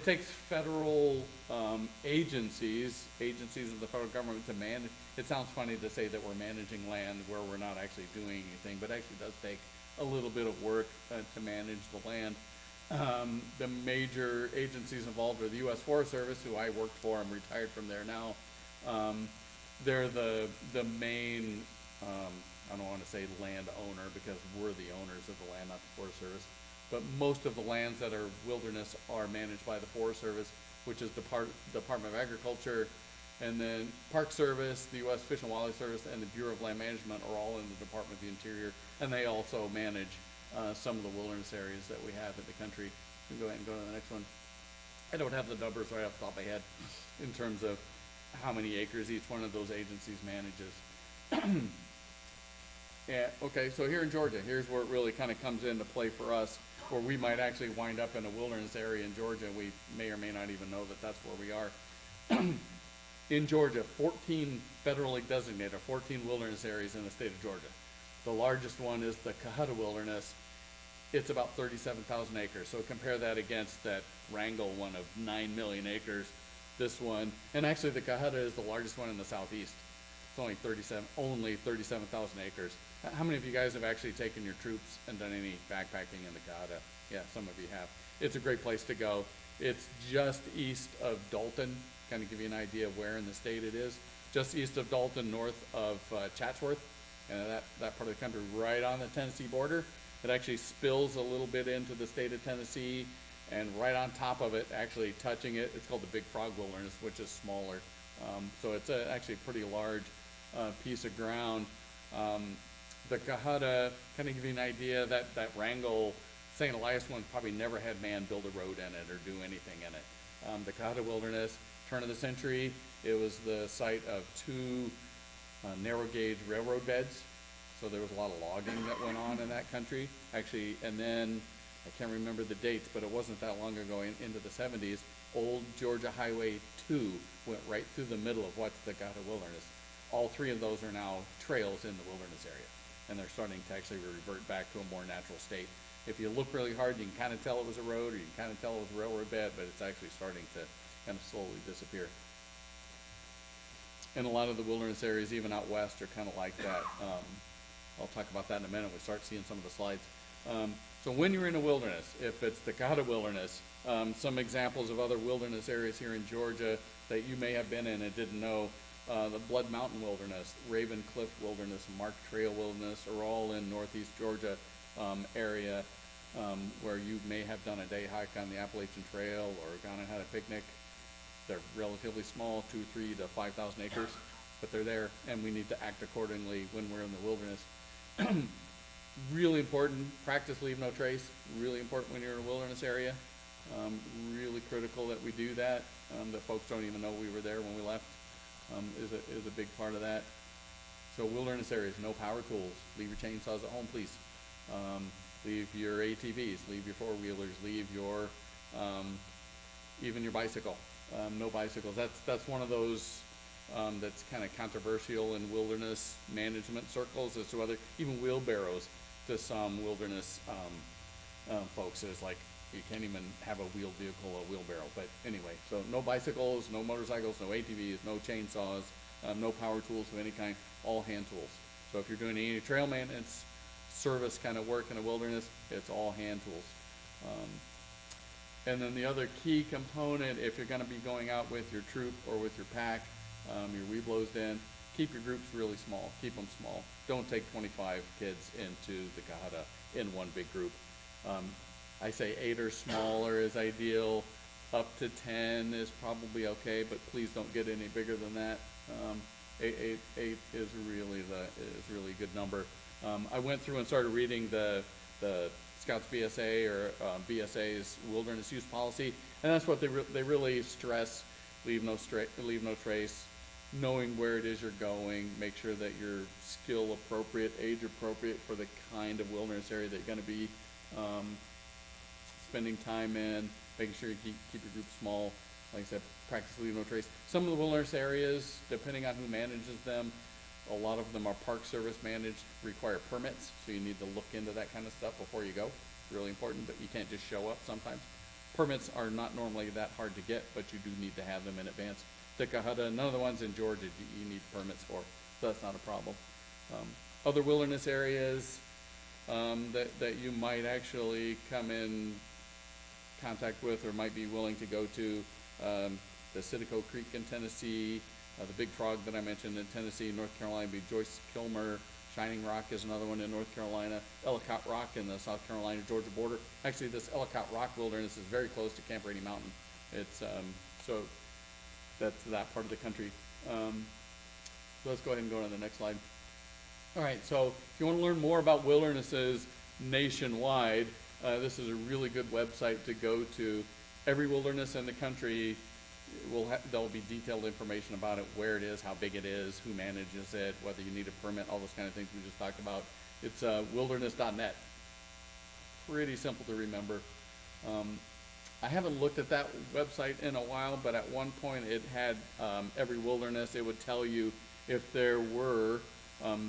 takes federal agencies of the federal government to manage. It sounds funny to say that we're managing land where we're not actually doing anything, but actually does take a little bit of work to manage the land. The major agencies involved are the U.S. Forest Service, who I worked for. I'm retired from there now. They're the main, I don't want to say landowner because we're the owners of the land, not the Forest Service. But most of the lands that are wilderness are managed by the Forest Service, which is Department of Agriculture, and then Park Service, the U.S. Fish and Wildlife Service, and the Bureau of Land Management are all in the Department of the Interior, and they also manage some of the wilderness areas that we have in the country. You can go ahead and go to the next one. I don't have the numbers right off the top of my head in terms of how many acres each one of those agencies manages. Yeah, okay, so here in Georgia, here's where it really kind of comes into play for us, where we might actually wind up in a wilderness area in Georgia. We may or may not even know that that's where we are. In Georgia, 14 federally designated, 14 wilderness areas in the state of Georgia. The largest one is the Cohutta Wilderness. It's about 37,000 acres. So compare that against that Wrangell one of 9 million acres. This one, and actually the Cohutta is the largest one in the southeast. It's only 37,000 acres. How many of you guys have actually taken your troops and done any backpacking in the Cohutta? Yeah, some of you have. It's a great place to go. It's just east of Dalton. Kind of give you an idea of where in the state it is. Just east of Dalton, north of Chatsworth, and that part of the country right on the Tennessee border. It actually spills a little bit into the state of Tennessee, and right on top of it, actually touching it, it's called the Big Frog Wilderness, which is smaller. So it's actually a pretty large piece of ground. The Cohutta, kind of give you an idea, that Wrangell St. Elias one probably never had man build a road in it or do anything in it. The Cohutta Wilderness, turn of the century, it was the site of 2 narrow gauge railroad beds. So there was a lot of logging that went on in that country. Actually, and then, I can't remember the dates, but it wasn't that long ago, into the 70s, Old Georgia Highway 2 went right through the middle of what's the Cohutta Wilderness. All 3 of those are now trails in the wilderness area, and they're starting to actually revert back to a more natural state. If you look really hard, you can kind of tell it was a road, or you can kind of tell it was a railroad bed, but it's actually starting to kind of slowly disappear. And a lot of the wilderness areas, even out west, are kind of like that. I'll talk about that in a minute. We start seeing some of the slides. So when you're in a wilderness, if it's the Cohutta Wilderness, some examples of other wilderness areas here in Georgia that you may have been in and didn't know, the Blood Mountain Wilderness, Raven Cliff Wilderness, Mark Trail Wilderness are all in northeast Georgia area where you may have done a day hike on the Appalachian Trail or gone and had a picnic. They're relatively small, 2, 3 to 5,000 acres, but they're there, and we need to act accordingly when we're in the wilderness. Really important, practice leave no trace. Really important when you're in a wilderness area. Really critical that we do that. That folks don't even know we were there when we left. Is a big part of that. So wilderness areas, no power tools. Leave your chainsaws at home, please. Leave your ATVs. Leave your 4-wheelers. Leave your even your bicycle. No bicycles. That's one of those. That's kind of controversial in wilderness management circles as to whether even wheelbarrows to some wilderness folks is like you can't even have a wheeled vehicle, a wheelbarrow. But anyway, so no bicycles, no motorcycles, no ATVs, no chainsaws, no power tools of any kind, all hand tools. So if you're doing any trail maintenance, service kind of work in the wilderness, it's all hand tools. And then the other key component, if you're going to be going out with your troop or with your pack, your Weeblos den, keep your groups really small. Keep them small. Don't take 25 kids into the Cohutta in one big group. I say 8 or smaller is ideal. Up to 10 is probably okay, but please don't get any bigger than that. Eight is really a good number. I went through and started reading the Scouts BSA or BSA's wilderness use policy, and that's what they really stress: leave no trace, knowing where it is you're going, make sure that you're skill appropriate, age appropriate for the kind of wilderness area that you're going to be spending time in, making sure you keep your group small. Like I said, practice leave no trace. Some of the wilderness areas, depending on who manages them, a lot of them are Park Service managed, require permits, so you need to look into that kind of stuff before you go. Really important, but you can't just show up sometimes. Permits are not normally that hard to get, but you do need to have them in advance. The Cohutta, none of the ones in Georgia you need permits for, so that's not a problem. Other wilderness areas that you might actually come in contact with or might be willing to go to, the Citico Creek in Tennessee, the Big Frog that I mentioned in Tennessee, North Carolina, be Joyce Kilmer. Shining Rock is another one in North Carolina. Ellicott Rock in the South Carolina-Georgia border. Actually, this Ellicott Rock wilderness is very close to Camp Rainy Mountain. It's so that's that part of the country. So let's go ahead and go to the next slide. All right, so if you want to learn more about wildernesses nationwide, this is a really good website to go to. Every wilderness in the country there'll be detailed information about it, where it is, how big it is, who manages it, whether you need a permit, all those kind of things we just talked about. It's wilderness.net. Pretty simple to remember. I haven't looked at that website in a while, but at one point it had every wilderness. It would tell you if there were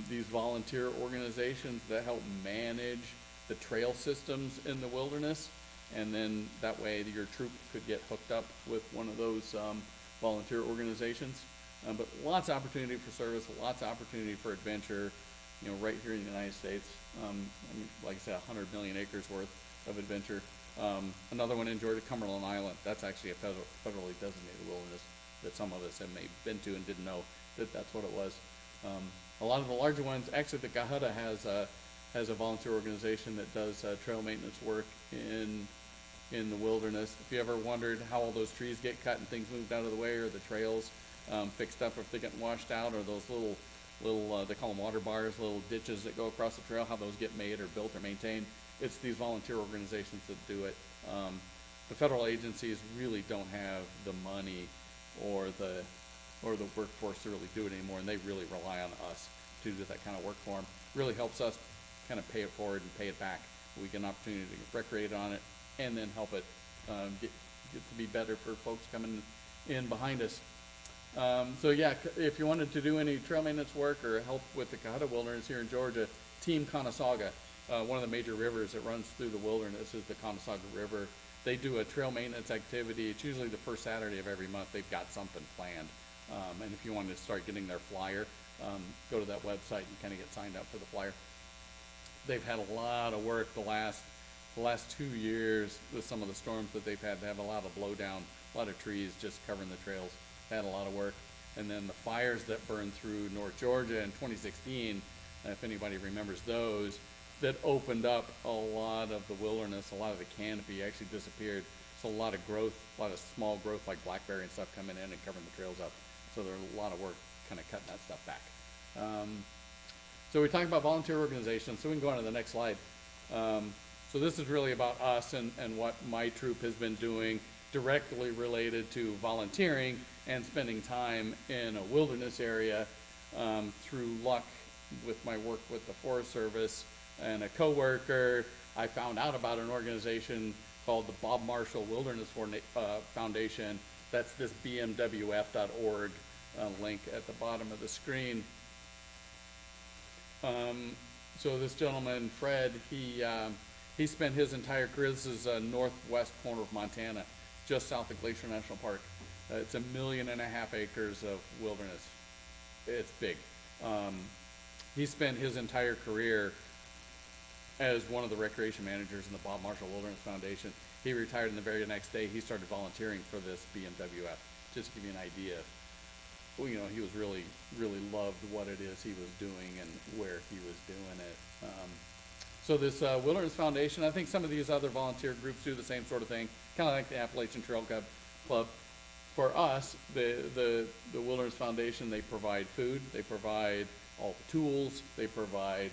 these volunteer organizations that help manage the trail systems in the wilderness. And then that way your troop could get hooked up with one of those volunteer organizations. But lots of opportunity for service, lots of opportunity for adventure, right here in the United States. Like I said, 100 million acres worth of adventure. Another one in Georgia, Cumberland Island. That's actually a federally designated wilderness that some of us have maybe been to and didn't know that that's what it was. A lot of the larger ones, actually the Cohutta has a volunteer organization that does trail maintenance work in the wilderness. If you ever wondered how all those trees get cut and things moved out of the way, or the trails fixed up if they get washed out, or those little they call them water bars, little ditches that go across the trail, how those get made or built or maintained, it's these volunteer organizations that do it. The federal agencies really don't have the money or the workforce to really do it anymore, and they really rely on us to do that kind of work for them. Really helps us kind of pay it forward and pay it back. We get an opportunity to recreate on it and then help it get to be better for folks coming in behind us. So yeah, if you wanted to do any trail maintenance work or help with the Cohutta Wilderness here in Georgia, Team Conasauga, one of the major rivers that runs through the wilderness is the Conasauga River. They do a trail maintenance activity. It's usually the first Saturday of every month. They've got something planned. And if you wanted to start getting their flyer, go to that website and kind of get signed up for the flyer. They've had a lot of work the last 2 years with some of the storms that they've had. They have a lot of blowdown, a lot of trees just covering the trails. Had a lot of work. And then the fires that burned through North Georgia in 2016, if anybody remembers those, that opened up a lot of the wilderness, a lot of the canopy actually disappeared. So a lot of growth, a lot of small growth like blackberry and stuff coming in and covering the trails up. So there's a lot of work kind of cutting that stuff back. So we talked about volunteer organizations, so we can go on to the next slide. So this is really about us and what my troop has been doing directly related to volunteering and spending time in a wilderness area. Through luck with my work with the Forest Service and a coworker, I found out about an organization called the Bob Marshall Wilderness Foundation. That's this bmwf.org link at the bottom of the screen. So this gentleman, Fred, he spent his entire career, this is a northwest corner of Montana, just south of Glacier National Park. It's 1.5 million acres of wilderness. It's big. He spent his entire career as one of the recreation managers in the Bob Marshall Wilderness Foundation. He retired, and the very next day he started volunteering for this BMWF. Just to give you an idea, well, he was really loved what it is he was doing and where he was doing it. So this Wilderness Foundation, I think some of these other volunteer groups do the same sort of thing, kind of like the Appalachian Trail Club. For us, the Wilderness Foundation, they provide food, they provide all the tools, they provide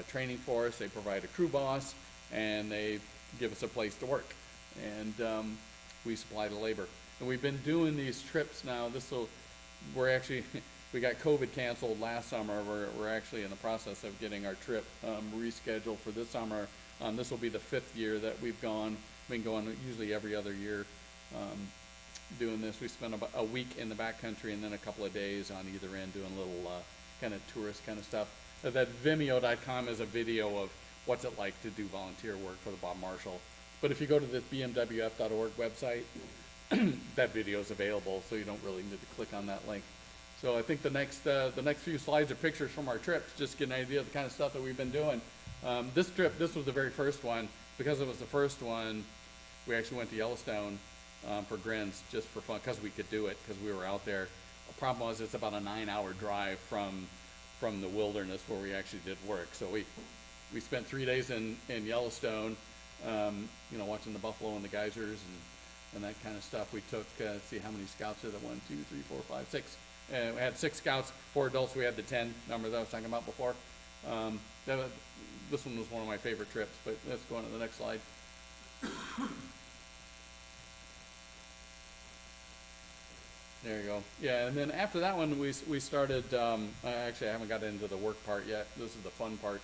training for us, they provide a crew boss, and they give us a place to work. And we supply the labor. And we've been doing these trips now. We're actually, we got COVID canceled last summer. We're actually in the process of getting our trip rescheduled for this summer. This will be the 5th year that we've been going usually every other year doing this. We spend about a week in the backcountry and then a couple of days on either end doing little kind of tourist kind of stuff. That Vimeo.com is a video of what's it like to do volunteer work for the Bob Marshall. But if you go to the bmwf.org website, that video is available, so you don't really need to click on that link. So I think the next few slides are pictures from our trips, just to get an idea of the kind of stuff that we've been doing. This trip, this was the very first one. Because it was the first one, we actually went to Yellowstone for grins, just for fun, because we could do it, because we were out there. The problem was it's about a 9-hour drive from the wilderness where we actually did work. So we spent 3 days in Yellowstone, watching the buffalo and the geysers and that kind of stuff. We took, see how many scouts are there, 1, 2, 3, 4, 5, 6. We had 6 scouts, 4 adults. We had the 10 number that I was talking about before. This one was one of my favorite trips, but let's go on to the next slide. There you go. Yeah, and then after that one, we started, actually I haven't got into the work part yet. This is the fun part.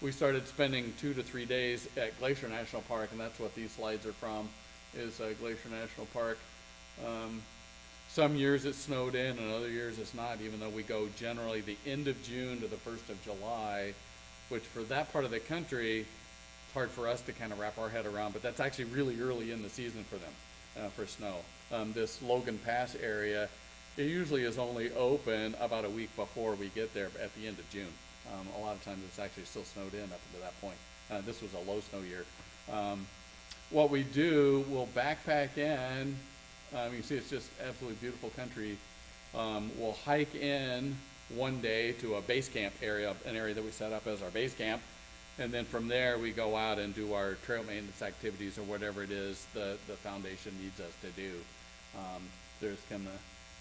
We started spending 2 to 3 days at Glacier National Park, and that's what these slides are from, is Glacier National Park. Some years it snowed in, and other years it's not, even though we go generally the end of June to the 1st of July, which for that part of the country, it's hard for us to kind of wrap our head around, but that's actually really early in the season for them, for snow. This Logan Pass area, it usually is only open about a week before we get there at the end of June. A lot of times it's actually still snowed in up to that point. This was a low snow year. What we do, we'll backpack in. You can see it's just absolutely beautiful country. We'll hike in one day to a base camp area, an area that we set up as our base camp. And then from there, we go out and do our trail maintenance activities or whatever it is the foundation needs us to do. There's kind of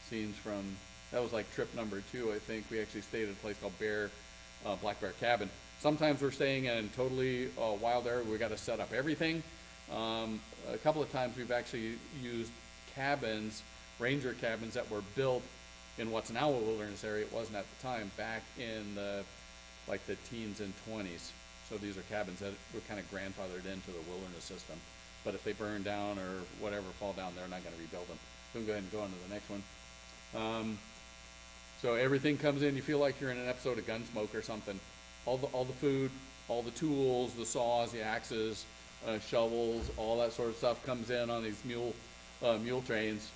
scenes from, that was like trip number 2, I think. We actually stayed at a place called Black Bear Cabin. Sometimes we're staying in totally wild area. We got to set up everything. A couple of times we've actually used cabins, ranger cabins that were built in what's now a wilderness area. It wasn't at the time, back in the teens and 20s. So these are cabins that were kind of grandfathered into the wilderness system. But if they burn down or whatever, fall down, they're not going to rebuild them. So we'll go ahead and go on to the next one. So everything comes in. You feel like you're in an episode of Gunsmoke or something. All the food, all the tools, the saws, the axes, shovels, all that sort of stuff comes in on these mule trains.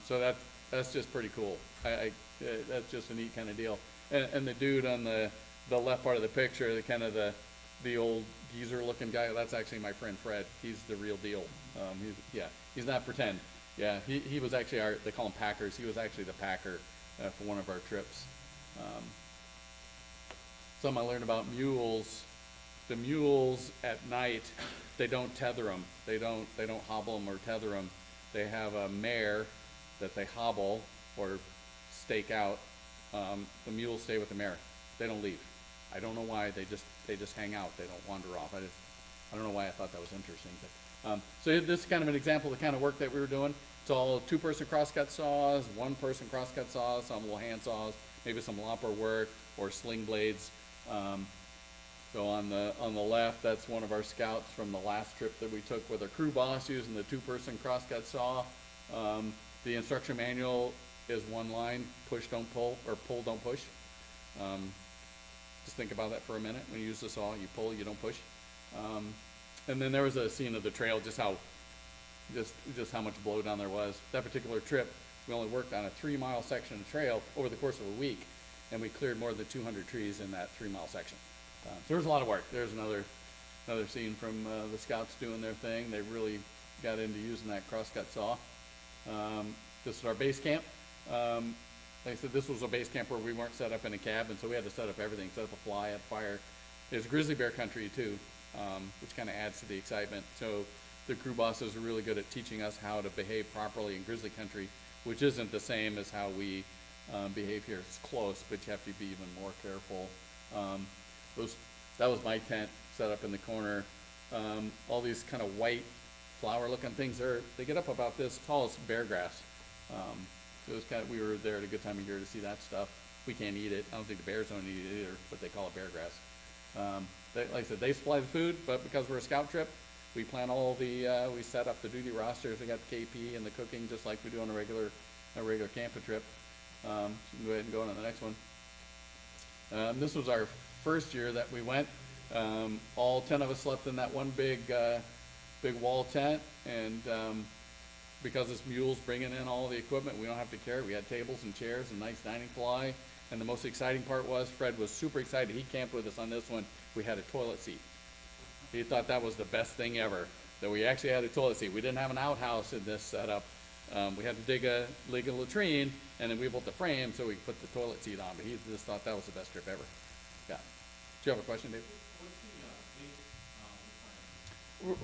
So that's just pretty cool. That's just a neat kind of deal. And the dude on the left part of the picture, the old geezer looking guy, that's actually my friend Fred. He's the real deal. He's not pretend. Yeah, he was actually they call him packers. He was actually the packer for one of our trips. Something I learned about mules. The mules at night, they don't tether them. They don't hobble them or tether them. They have a mare that they hobble or stake out. The mules stay with the mare. They don't leave. I don't know why. They just hang out. They don't wander off. I don't know why I thought that was interesting. But, so this is kind of an example of the kind of work that we were doing. It's all 2-person crosscut saws, 1-person crosscut saws, some little hand saws, maybe some lopper work or sling blades. So on the left, that's one of our scouts from the last trip that we took with our crew boss using the 2-person crosscut saw. The instruction manual is one line: push, don't pull, or pull, don't push. Just think about that for a minute. When you use the saw, you pull, you don't push. And then there was a scene of the trail, just how much blowdown there was. That particular trip, we only worked on a 3-mile section of trail over the course of a week, and we cleared more than 200 trees in that 3-mile section. So there was a lot of work. There's another scene from the scouts doing their thing. They really got into using that crosscut saw. This is our base camp. Like I said, this was a base camp where we weren't set up in a cabin, so we had to set up everything, set up a fly, a fire. is grizzly bear country too, which kind of adds to the excitement. So the crew bosses are really good at teaching us how to behave properly in grizzly country, which isn't the same as how we behave here. It's close, but you have to be even more careful. That was my tent set up in the corner. All these kind of white flower-looking things, they get up about this tall. It's bear grass. It was we were there at a good time of year to see that stuff. We can't eat it. I don't think the bears don't eat it either, but they call it bear grass. Like I said, they supply the food, but because we're a scout trip, we plan we set up the duty rosters. We got the KP and the cooking just like we do on a regular camping trip. So we can go ahead and go on to the next one. This was our first year that we went. All 10 of us slept in that one big wall tent, and because this mule's bringing in all the equipment, we don't have to carry it. We had tables and chairs and nice dining ply, and the most exciting part was Fred was super excited. He camped with us on this one. We had a toilet seat. He thought that was the best thing ever, that we actually had a toilet seat. We didn't have an outhouse in this setup. We had to dig a latrine, and then we built the frame so we could put the toilet seat on, but he just thought that was the best trip ever. Yeah. Do you have a question, Dave?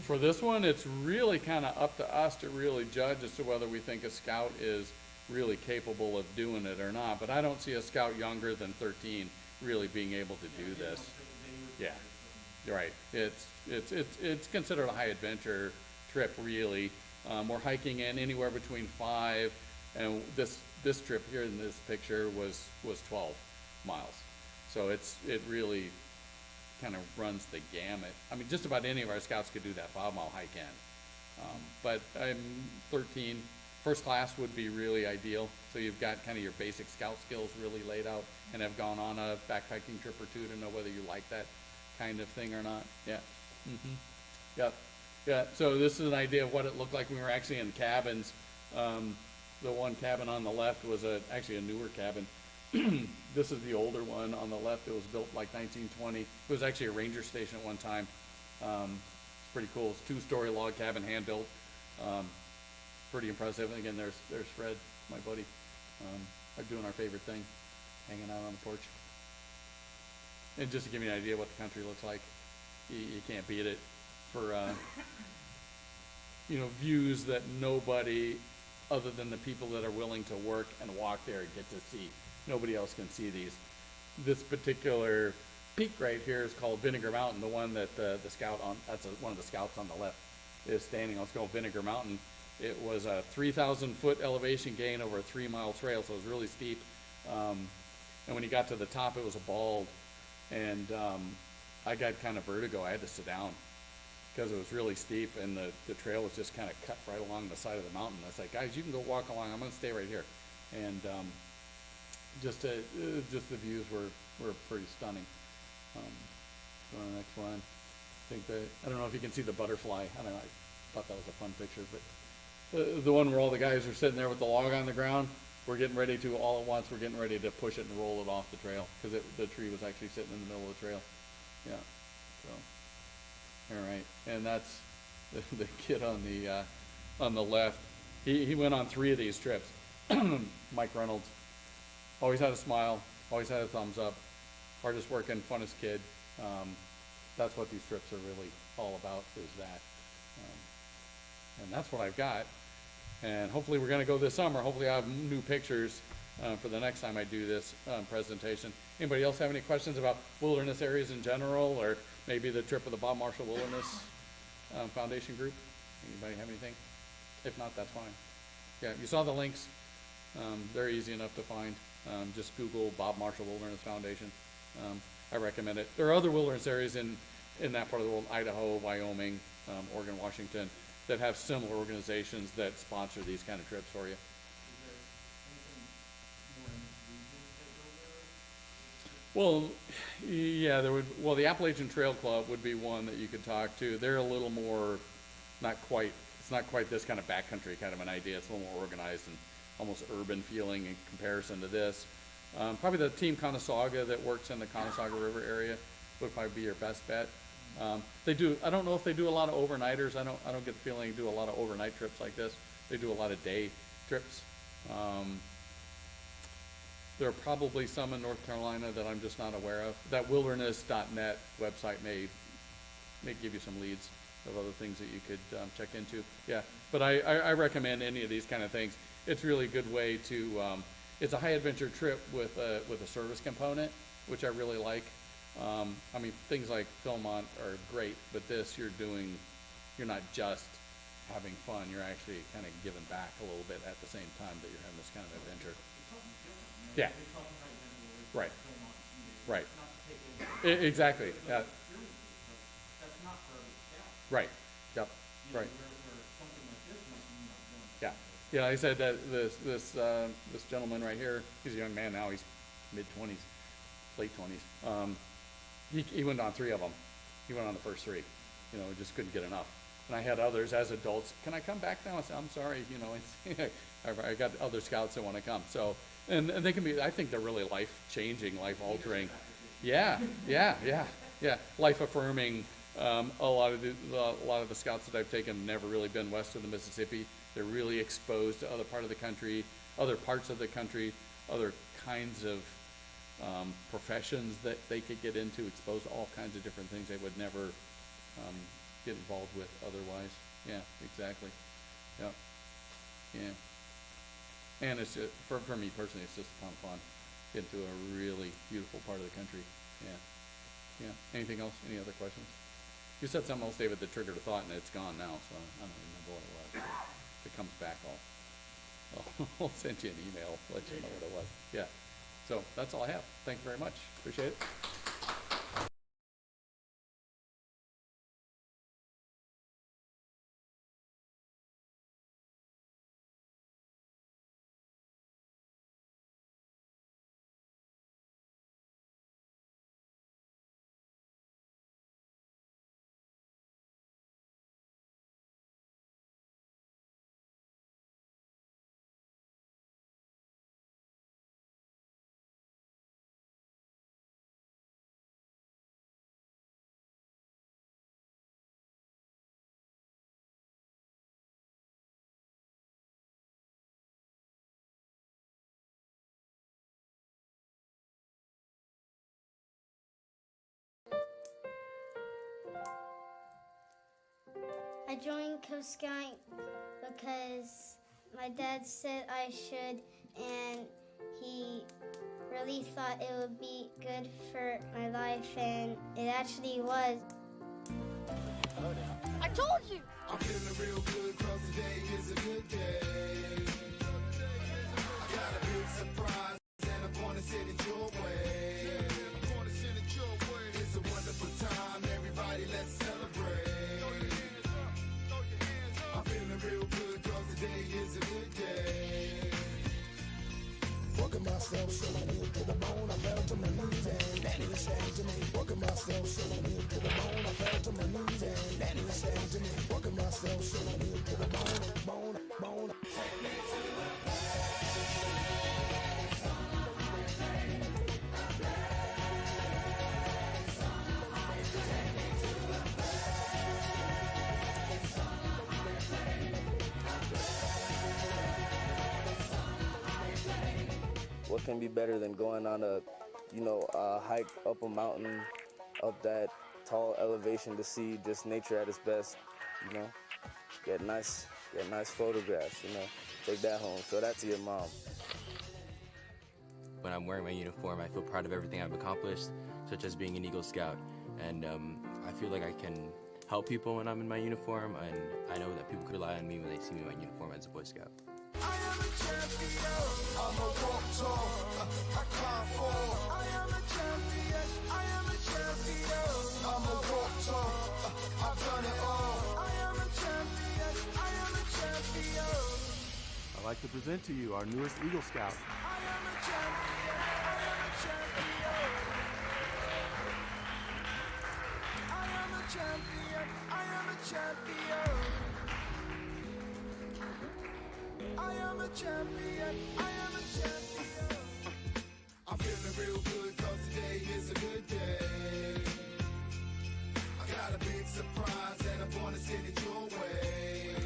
For this one, it's really kind of up to us to really judge as to whether we think a scout is really capable of doing it or not. But I don't see a scout younger than 13 really being able to do this. Yeah, you're right. It's considered a high adventure trip, really. We're hiking in anywhere between 5, and this trip here in this picture was 12 miles. So it really kind of runs the gamut. I mean, just about any of our scouts could do that 5-mile hike in. But 13, first class would be really ideal. So you've got kind of your basic scout skills really laid out and have gone on a backpacking trip or two to know whether you like that kind of thing or not. Yeah. Mm-hmm. Yep. Yeah. So this is an idea of what it looked like when we were actually in cabins. The one cabin on the left was actually a newer cabin. This is the older one on the left. It was built like 1920. It was actually a ranger station at one time. It's pretty cool. It's 2-story log cabin, hand built. Pretty impressive. And again, there's Fred, my buddy. Doing our favorite thing, hanging out on the porch. And just to give you an idea what the country looks like, you can't beat it for views that nobody other than the people that are willing to work and walk there get to see. Nobody else can see these. This particular peak right here is called Vinegar Mountain, the one that the scout on, one of the scouts on the left is standing on. It's called Vinegar Mountain. It was a 3,000-foot elevation gain over a 3-mile trail, so it was really steep. And when you got to the top, it was a bald. And I got kind of vertigo. I had to sit down because it was really steep, and the trail was just kind of cut right along the side of the mountain. I was like, guys, you can go walk along. I'm going to stay right here. And just the views were pretty stunning. Go on the next one. I don't know if you can see the butterfly. I don't know. I thought that was a fun picture, but the one where all the guys are sitting there with the log on the ground. We're getting ready to, all at once, we're getting ready to push it and roll it off the trail because the tree was actually sitting in the middle of the trail. Yeah. So, all right. And that's the kid on the left. He went on 3 of these trips. Mike Reynolds. Always had a smile, always had a thumbs up, hardest working, funnest kid. That's what these trips are really all about, is that. And that's what I've got. And hopefully we're going to go this summer. Hopefully I have new pictures for the next time I do this presentation. Anybody else have any questions about wilderness areas in general, or maybe the trip of the Bob Marshall Wilderness Foundation group? Anybody have anything? If not, that's fine. Yeah, you saw the links. They're easy enough to find. Just Google Bob Marshall Wilderness Foundation. I recommend it. There are other wilderness areas in that part of the world, Idaho, Wyoming, Oregon, Washington, that have similar organizations that sponsor these kind of trips for you. Well, yeah, the Appalachian Trail Club would be one that you could talk to. They're a little more, it's not quite this kind of backcountry kind of an idea. It's a little more organized and almost urban feeling in comparison to this. Probably the Team Conasauga that works in the Conasauga River area would probably be your best bet. I don't know if they do a lot of overnighters. I don't get the feeling they do a lot of overnight trips like this. They do a lot of day trips. There are probably some in North Carolina that I'm just not aware of. That wilderness.net website may give you some leads of other things that you could check into. Yeah, but I recommend any of these kind of things. It's really a good way to, it's a high adventure trip with a service component, which I really like. I mean, things like Philmont are great, but this you're not just having fun, you're actually kind of giving back a little bit at the same time that you're having this kind of adventure. Yeah. Right. Right. Exactly. Yeah. Right. Yep. Right. Yeah. Yeah. I said that this gentleman right here, he's a young man now. He's mid-20s, late 20s. He went on 3 of them. He went on the first 3. You know, just couldn't get enough. And I had others as adults. Can I come back now? I said, I'm sorry. You know, I got other scouts that want to come. So, and they can be. I think they're really life-changing, life-altering. Yeah. Life-affirming. A lot of the scouts that I've taken have never really been west of the Mississippi. They're really exposed to other parts of the country, other kinds of professions that they could get into, exposed to all kinds of different things they would never get involved with otherwise. Yeah, exactly. Yeah. And it's just, for me personally, it's just a ton of fun. Get to a really beautiful part of the country. Yeah. Anything else? Any other questions? You said something else, David, that triggered a thought, and it's gone now, so I don't remember what it was. If it comes back, I'll send you an email, let you know what it was. Yeah. So that's all I have. Thank you very much. Appreciate it. I joined Cub Scout because my dad said I should, and he really thought it would be good for my life, and it actually was. I told you! I'm feeling real good 'cause today is a good day. I got a big surprise and I'm gonna send it your way. It's a wonderful time, everybody, let's celebrate. I'm feeling real good 'cause today is a good day. Working myself so I live to the bone, I fell to my knees and daddy was saying to me. Working myself so I live to the bone, I fell to my knees and daddy was saying to me. Working myself so I live to the bone. Take me to the What can be better than going on a hike up a mountain, up that tall elevation to see just nature at its best, get nice photographs, take that home, show that to your mom. When I'm wearing my uniform, I feel proud of everything I've accomplished, such as being an Eagle Scout, and I feel like I can help people when I'm in my uniform, and I know that people could rely on me when they see me in my uniform as a Boy Scout. I am a champion, I'm a walk tall, I can't fall. I am a champion, I'm a walk tall, I've done it all. I am a champion. I'd like to present to you our newest Eagle Scout. I am a champion. I am a champion. I am a champion. I'm feeling real good 'cause today is a good day. I got a big surprise and I'm gonna send it your way.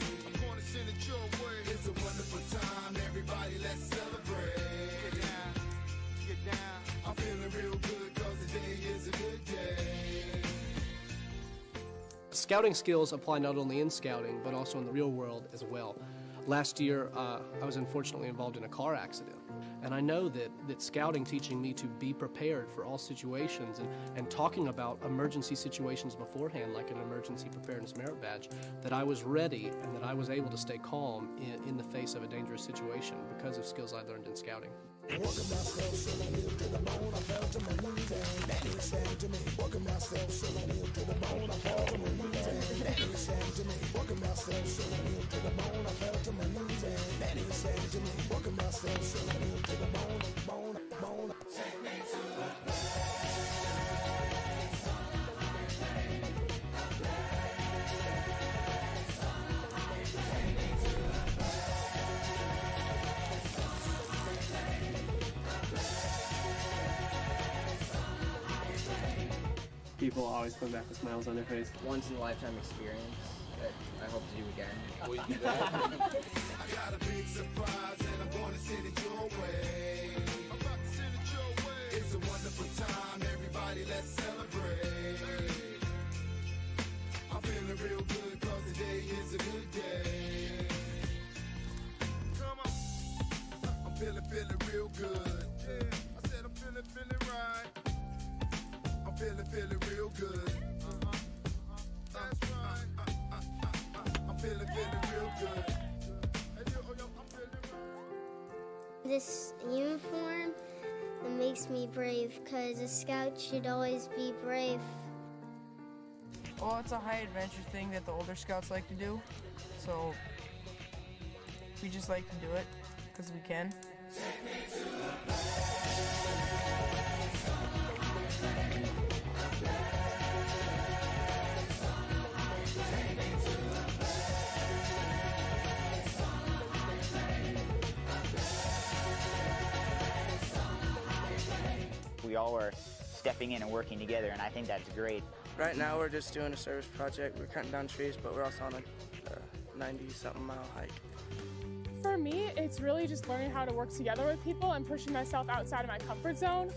It's a wonderful time, everybody, let's celebrate. scouting skills apply not only in scouting, but also in the real world as well. Last year, I was unfortunately involved in a car accident. And I know that scouting teaching me to be prepared for all situations and talking about emergency situations beforehand, like an emergency preparedness merit badge, that I was ready and that I was able to stay calm in the face of a dangerous situation because of skills I learned in scouting. People always come back with smiles on their face. Once in a lifetime experience that I hope to do again. Will you do that? I got a big surprise and I'm gonna send it your way. I'm about to send it your way. It's a wonderful time, everybody, let's celebrate. I'm feeling real good cause today is a good day. Come on. I'm feeling real good. Yeah, I said I'm feeling right. I'm feeling real good. That's right. I'm feeling real good. I'm feeling right. This uniform, it makes me brave because a scout should always be brave. Well, it's a high adventure thing that the older scouts like to do, so we just like to do it because we can. We all are stepping in and working together, and I think that's great. Right now we're just doing a service project. We're cutting down trees, but we're also on a 90-something mile hike. For me, it's really just learning how to work together with people and pushing myself outside of my comfort zone,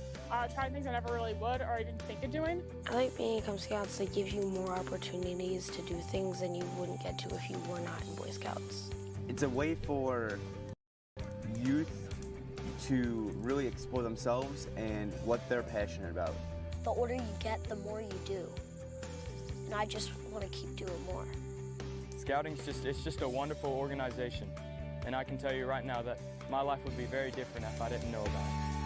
trying things I never really would or even think of doing. I like being in Cub Scouts. It gives you more opportunities to do things than you wouldn't get to if you were not in Boy Scouts. It's a way for youth to really explore themselves and what they're passionate about. The older you get, the more you do. And I just want to keep doing more. Scouting's just a wonderful organization. And I can tell you right now that my life would be very different if I didn't know about it.